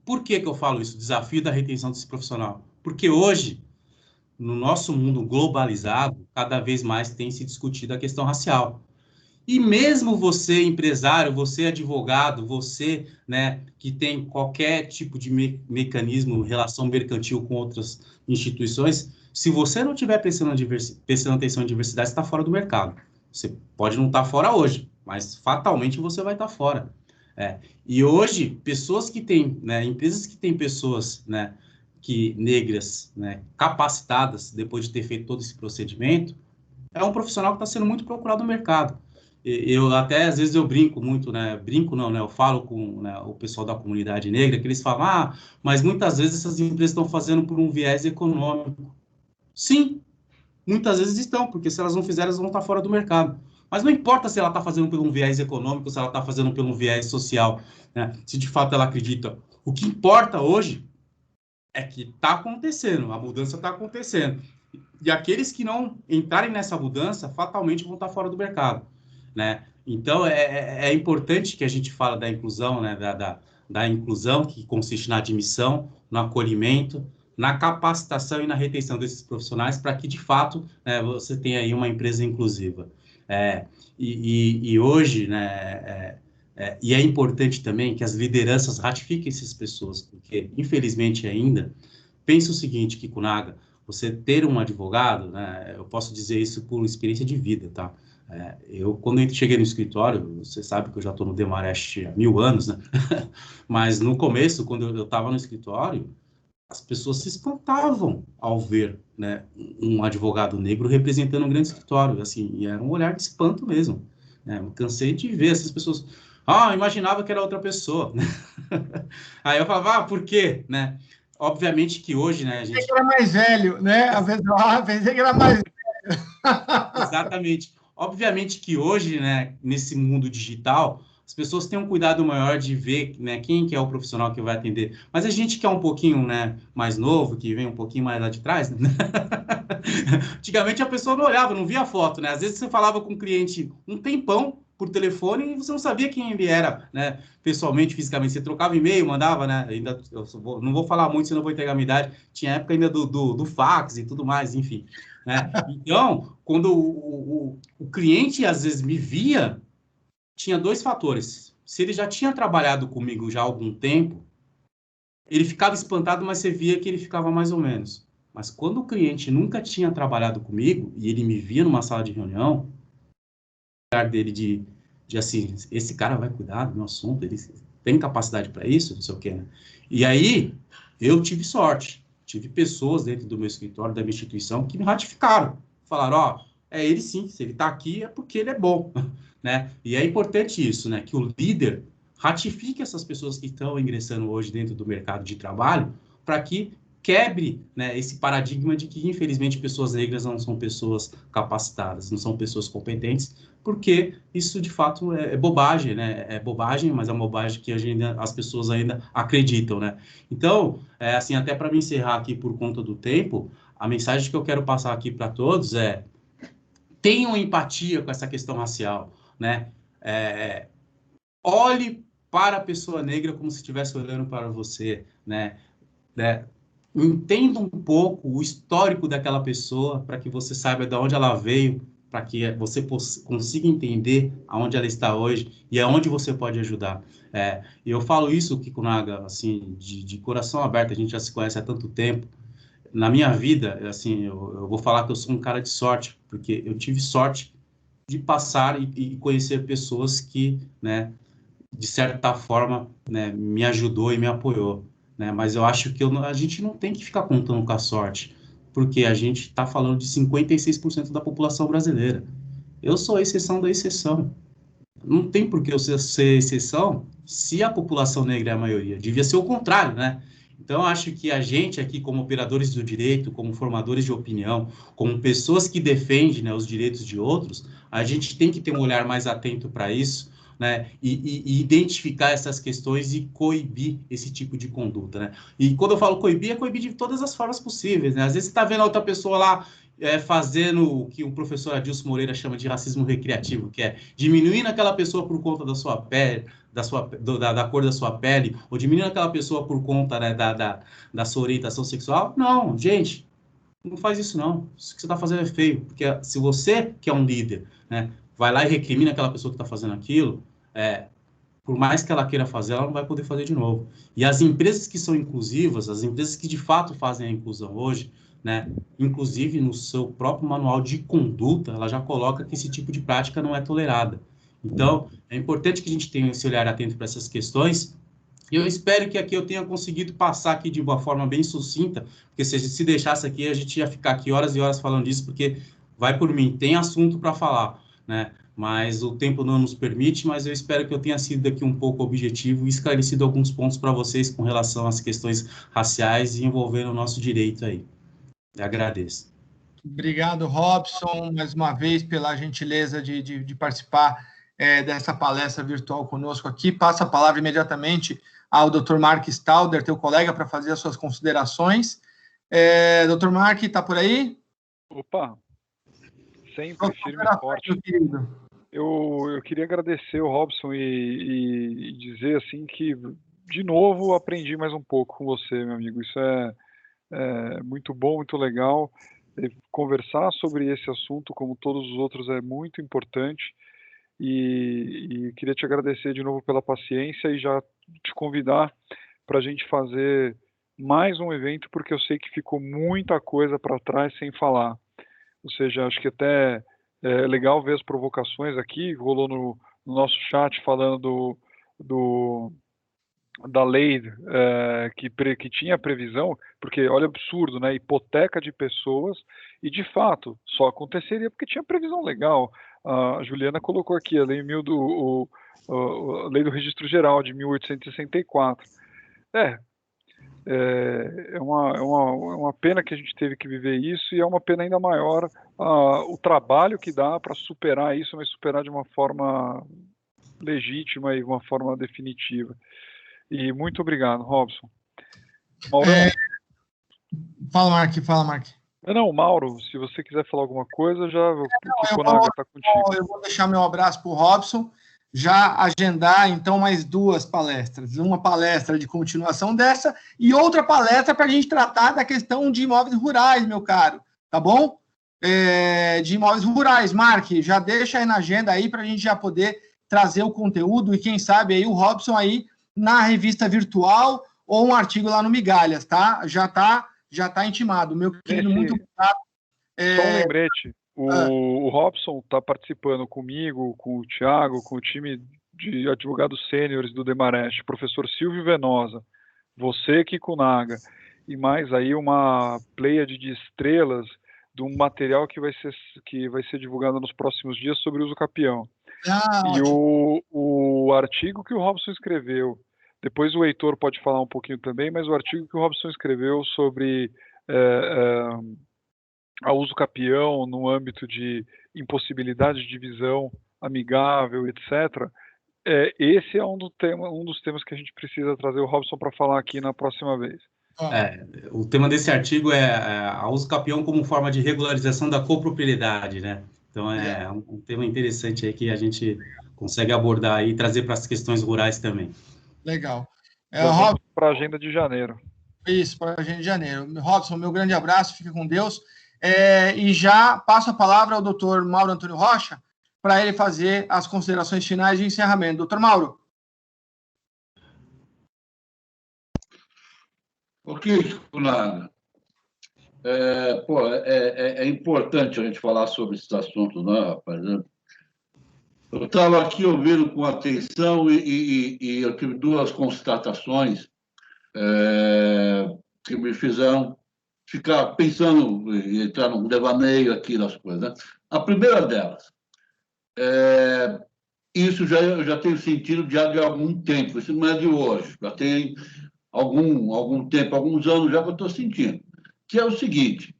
Por que eu falo isso? Desafio da retenção desse profissional. Porque hoje, no nosso mundo globalizado, cada vez mais tem se discutido a questão racial. E mesmo você, empresário, você, advogado, você, né, que tem qualquer tipo de mecanismo, relação mercantil com outras instituições, se você não estiver prestando atenção em diversidade, você está fora do mercado. Você pode não estar fora hoje, mas fatalmente você vai estar fora. E hoje, pessoas que têm, né, empresas que têm pessoas, né, negras, né, capacitadas, depois de ter feito todo esse procedimento, é um profissional que está sendo muito procurado no mercado. Eu até, às vezes, eu brinco muito, né? Brinco não, né? Eu falo com, né, o pessoal da comunidade negra, que eles falam, mas muitas vezes essas empresas estão fazendo por um viés econômico. Sim, muitas vezes estão, porque se elas não fizerem, elas vão estar fora do mercado. Mas não importa se ela está fazendo por um viés econômico, se ela está fazendo por um viés social, né? Se de fato ela acredita. O que importa hoje é que está acontecendo, a mudança está acontecendo. E aqueles que não entrarem nessa mudança, fatalmente vão estar fora do mercado, né? Então, é importante que a gente fale da inclusão, né? Da inclusão, que consiste na admissão, no acolhimento, na capacitação e na retenção desses profissionais, para que, de fato, né, você tenha aí uma empresa inclusiva. E hoje, né, e é importante também que as lideranças ratifiquem essas pessoas, porque, infelizmente ainda, pensa o seguinte, Kikunaga, você ter um advogado, né, eu posso dizer isso por experiência de vida, tá? Quando eu cheguei no escritório, você sabe que eu já estou no Demarest há 1000 anos, né? Mas no começo, quando eu estava no escritório, as pessoas se espantavam ao ver, né, um advogado negro representando um grande escritório, assim, e era um olhar de espanto mesmo, né? Eu cansei de ver essas pessoas, imaginava que era outra pessoa, né? Aí eu falava, por quê, né? Obviamente que hoje, né, a gente... Pensei que era mais velho, né? A pessoa, pensei que era mais velho. Exatamente. Obviamente que hoje, né, nesse mundo digital, as pessoas têm um cuidado maior de ver, né, quem que é o profissional que vai atender. Mas a gente que é um pouquinho, né, mais novo, que vem um pouquinho mais lá de trás, né? Antigamente a pessoa não olhava, não via a foto, né? Às vezes você falava com o cliente um tempão por telefone e você não sabia quem ele era, né? Pessoalmente, fisicamente. Você trocava e-mail, mandava, né? Ainda, não vou falar muito, senão vou entregar a minha idade. Tinha época ainda do fax e tudo mais, enfim. Né? Então, quando o cliente às vezes me via, tinha 2 fatores. Se ele já tinha trabalhado comigo já há algum tempo, ele ficava espantado, mas você via que ele ficava mais ou menos. Mas quando o cliente nunca tinha trabalhado comigo e ele me via numa sala de reunião, o lugar dele de assim, esse cara vai cuidar do meu assunto, ele tem capacidade para isso, não sei o quê, né? E aí, eu tive sorte. Tive pessoas dentro do meu escritório, da minha instituição, que me ratificaram. Falaram, é ele sim, se ele está aqui é porque ele é bom, né? E é importante isso, né? Que o líder ratifique essas pessoas que estão ingressando hoje dentro do mercado de trabalho, para que quebre, né, esse paradigma de que, infelizmente, pessoas negras não são pessoas capacitadas, não são pessoas competentes, porque isso, de fato, é bobagem, né? É bobagem, mas é uma bobagem que as pessoas ainda acreditam, né? Então, assim, até para me encerrar aqui por conta do tempo, a mensagem que eu quero passar aqui para todos é: tenham empatia com essa questão racial, né? Olhe para a pessoa negra como se estivesse olhando para você, né? Entenda um pouco o histórico daquela pessoa para que você saiba de onde ela veio, para que você consiga entender aonde ela está hoje e aonde você pode ajudar. E eu falo isso, Kikunaga, assim, de coração aberto, a gente já se conhece há tanto tempo. Na minha vida, assim, eu vou falar que eu sou um cara de sorte, porque eu tive sorte de passar e conhecer pessoas que, né, de certa forma, né, me ajudou e me apoiou, né? Mas eu acho que a gente não tem que ficar contando com a sorte, porque a gente está falando de 56% da população brasileira. Eu sou a exceção da exceção. Não tem por que eu ser exceção se a população negra é a maioria. Devia ser o contrário, né? Então, eu acho que a gente aqui, como operadores do direito, como formadores de opinião, como pessoas que defendem, né, os direitos de outros, a gente tem que ter um olhar mais atento para isso, né, e identificar essas questões e coibir esse tipo de conduta, né? E quando eu falo coibir, é coibir de todas as formas possíveis, né? Às vezes você está vendo a outra pessoa lá fazendo o que o professor Adilson Moreira chama de racismo recreativo, que é diminuindo aquela pessoa por conta da sua pele, da cor da sua pele, ou diminuindo aquela pessoa por conta, né, da sua orientação sexual. Não, gente, não faz isso não. Isso que você está fazendo é feio, porque se você, que é um líder, né, vai lá e recrimina aquela pessoa que está fazendo aquilo, por mais que ela queira fazer, ela não vai poder fazer de novo. E as empresas que são inclusivas, as empresas que de fato fazem a inclusão hoje, né, inclusive no seu próprio manual de conduta, ela já coloca que esse tipo de prática não é tolerada. Então, é importante que a gente tenha esse olhar atento para essas questões. E eu espero que aqui eu tenha conseguido passar aqui de uma forma bem sucinta, porque se a gente se deixasse aqui, a gente ia ficar aqui horas e horas falando disso, porque vai por mim, tem assunto para falar, né? Mas o tempo não nos permite, mas eu espero que eu tenha sido aqui um pouco objetivo e esclarecido alguns pontos para vocês com relação às questões raciais e envolvendo o nosso direito aí. Eu agradeço. Obrigado, Robson, mais uma vez pela gentileza de participar dessa palestra virtual conosco aqui. Passa a palavra imediatamente ao Dr. Mark Stalder, teu colega, para fazer as suas considerações. Dr. Mark, está por aí? Opa, sempre firme e forte. Eu queria agradecer o Robson e dizer assim que, de novo, aprendi mais um pouco com você, meu amigo. Isso é muito bom, muito legal. Conversar sobre esse assunto, como todos os outros, é muito importante. E queria te agradecer de novo pela paciência e já te convidar para a gente fazer mais um evento, porque eu sei que ficou muita coisa para trás sem falar. Ou seja, acho que até é legal ver as provocações aqui, rolou no nosso chat falando da lei que tinha previsão, porque olha o absurdo, né? Hipoteca de pessoas, e de fato só aconteceria porque tinha previsão legal. A Juliana colocou aqui a lei, a lei do Registro Geral de 1864. É uma pena que a gente teve que viver isso, e é uma pena ainda maior o trabalho que dá para superar isso, mas superar de uma forma legítima e uma forma definitiva. E muito obrigado, Robson. Maurão. Fala, Mark. Não, Mauro, se você quiser falar alguma coisa, o Konaga está contigo. Eu vou deixar meu abraço para o Robson, já agendar, então, mais 2 palestras. Uma palestra de continuação dessa e outra palestra para a gente tratar da questão de imóveis rurais, meu caro, tá bom? De imóveis rurais. Mark, já deixa aí na agenda aí para a gente já poder trazer o conteúdo e, quem sabe, aí o Robson aí na revista virtual ou um artigo lá no Migalhas, tá? Já tá intimado. Meu querido, muito obrigado. Só um lembrete. O Robson está participando comigo, com o Thiago, com o time de advogados sêniores do Demarest, professor Silvio Venosa, você, Kikunaga, e mais aí uma pleiade de estrelas de um material que vai ser divulgado nos próximos dias sobre o uso capião. E o artigo que o Robson escreveu, depois o Heitor pode falar um pouquinho também, mas o artigo que o Robson escreveu sobre a uso capião no âmbito de impossibilidade de divisão amigável, etc., esse é um dos temas que a gente precisa trazer o Robson para falar aqui na próxima vez. O tema desse artigo é a uso capião como forma de regularização da copropriedade, né? Então, é um tema interessante aí que a gente consegue abordar aí e trazer para as questões rurais também. Legal. Para a agenda de janeiro. Isso, para a agenda de janeiro. Robson, meu grande abraço, fica com Deus. E já passo a palavra ao doutor Mauro Antônio Rocha para ele fazer as considerações finais de encerramento. Doutor Mauro. Ok, Kunaga. É importante a gente falar sobre esses assuntos, né, rapaz? Eu estava aqui ouvindo com atenção e eu tive 2 constatações que me fizeram ficar pensando e entrar num devaneio aqui das coisas, né? A primeira delas, isso eu já tenho sentido já de algum tempo, isso não é de hoje, já tem algum tempo, alguns anos já que eu estou sentindo, que é o seguinte: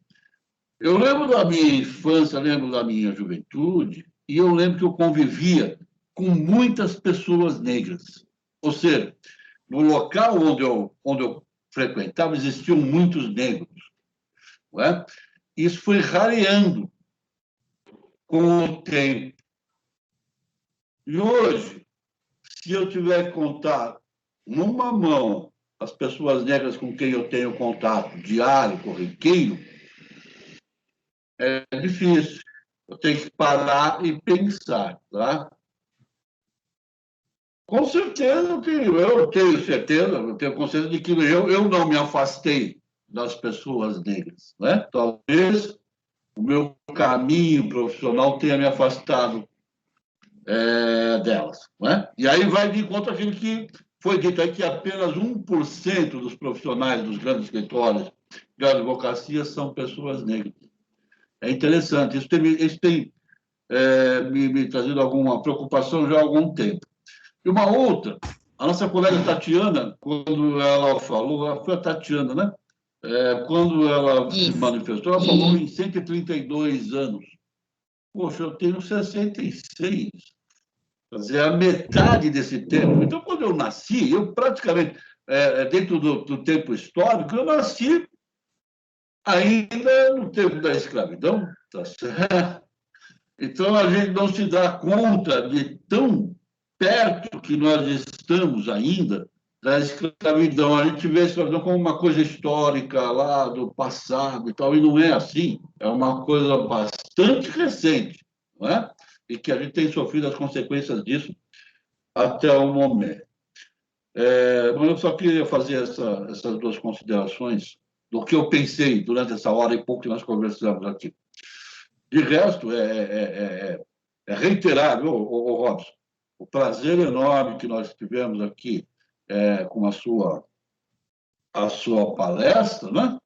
eu lembro da minha infância, lembro da minha juventude, e eu lembro que eu convivia com muitas pessoas negras. Ou seja, no local onde eu frequentava, existiam muitos negros. Não é? Isso foi rareando com o tempo. E hoje, se eu tiver que contar numa mão as pessoas negras com quem eu tenho contato diário, corriqueiro, é difícil. Eu tenho que parar e pensar, tá? Com certeza, eu tenho certeza, eu tenho consciência de que eu não me afastei das pessoas negras, né? Talvez o meu caminho profissional tenha me afastado delas, né? E aí vai de encontro aquilo que foi dito aí, que apenas 1% dos profissionais dos grandes escritórios de advocacia são pessoas negras. É interessante, isso tem me trazido alguma preocupação já há algum tempo. E uma outra, a nossa colega Tatiana, quando ela falou, foi a Tatiana, né? Quando ela se manifestou, ela falou em 132 anos. Poxa, eu tenho 66. Quer dizer, a metade desse tempo. Então, quando eu nasci, eu praticamente, dentro do tempo histórico, eu nasci ainda no tempo da escravidão, tá certo? Então, a gente não se dá conta de tão perto que nós estamos ainda da escravidão. A gente vê a escravidão como uma coisa histórica lá do passado e tal, e não é assim. É uma coisa bastante recente, não é? E que a gente tem sofrido as consequências disso até o momento. Mas eu só queria fazer essas duas considerações do que eu pensei durante essa hora e pouco que nós conversamos aqui. De resto, é reiterar, viu, Robson, o prazer enorme que nós tivemos aqui com a sua palestra, né?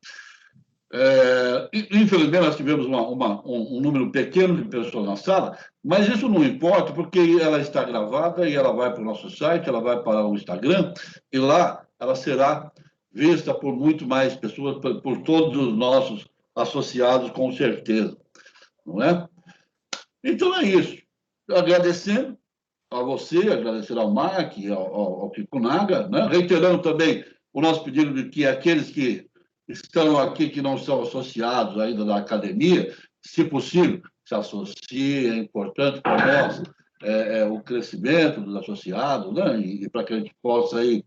Infelizmente, nós tivemos um número pequeno de pessoas na sala, mas isso não importa, porque ela está gravada e ela vai para o nosso site, ela vai para o Instagram, e lá ela será vista por muito mais pessoas, por todos os nossos associados, com certeza. Não é? Então, é isso. Agradecendo a você, agradecer ao Mark, ao Kikunaga, né? Reiterando também o nosso pedido de que aqueles que estão aqui, que não são associados ainda da academia, se possível, se associem, é importante para nós o crescimento dos associados, né? E para que a gente possa aí,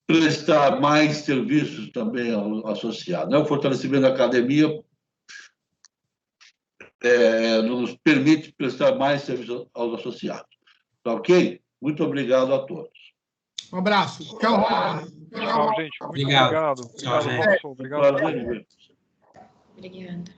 prestar mais serviços também ao associado, né? O fortalecimento da academia nos permite prestar mais serviços aos associados. Tá ok? Muito obrigado a todos. Um abraço. Tchau, Robson. Tchau, gente. Muito Obrigado. obrigado. Tchau, gente. Robson. Obrigado. Prazer. Obrigada.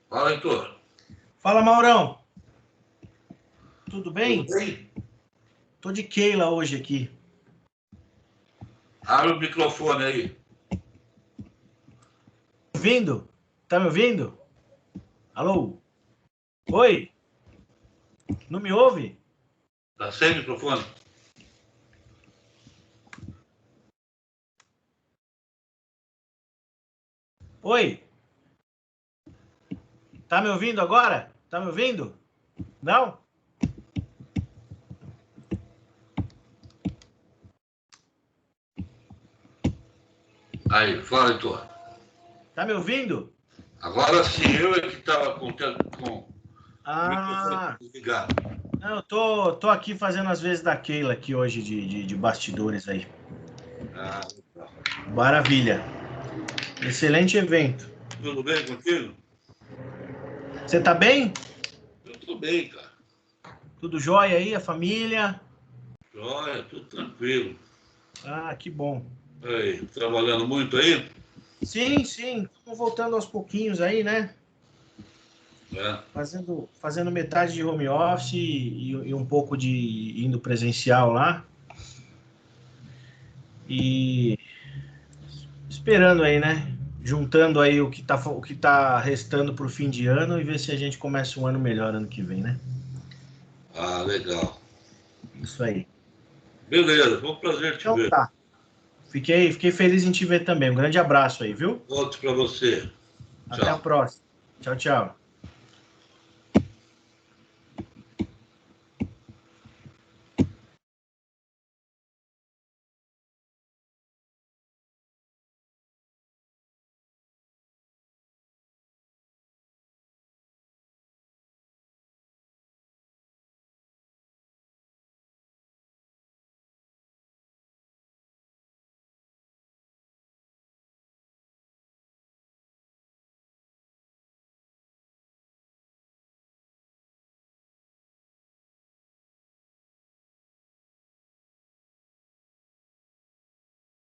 Fala, Heitor. Fala, Maurão. Tudo bem? Tudo bem? Tô de Keila hoje aqui. Abre o microfone aí. Ouvindo? Tá me ouvindo? Alô? Oi? Não me ouve? Tá sem microfone? Oi? Tá me ouvindo agora? Tá me ouvindo? Não? Aí, fala, Heitor. Tá me ouvindo? Agora sim, eu é que estava contando com Ah, o microfone desligado. não, eu tô aqui fazendo as vezes da Keila aqui hoje de bastidores aí. Ah, Maravilha. Excelente evento. tudo bem contigo? Você tá bem? Eu tô bem, cara. Tudo jóia aí, a família? Joia, tudo tranquilo. Ah, que bom. Aí, trabalhando muito aí? Sim, estamos voltando aos pouquinhos aí, né? Fazendo metade de home office e um pouco de indo presencial lá. E esperando aí, né? Juntando aí o que tá restando para o fim de ano e ver se a gente começa um ano melhor ano que vem, né? Ah, legal. Isso aí. Beleza, foi um prazer te Então ver. tá. Fiquei feliz em te ver também. Um grande abraço aí, viu? Outro para você. Até Tchau. a próxima. Tchau, tchau.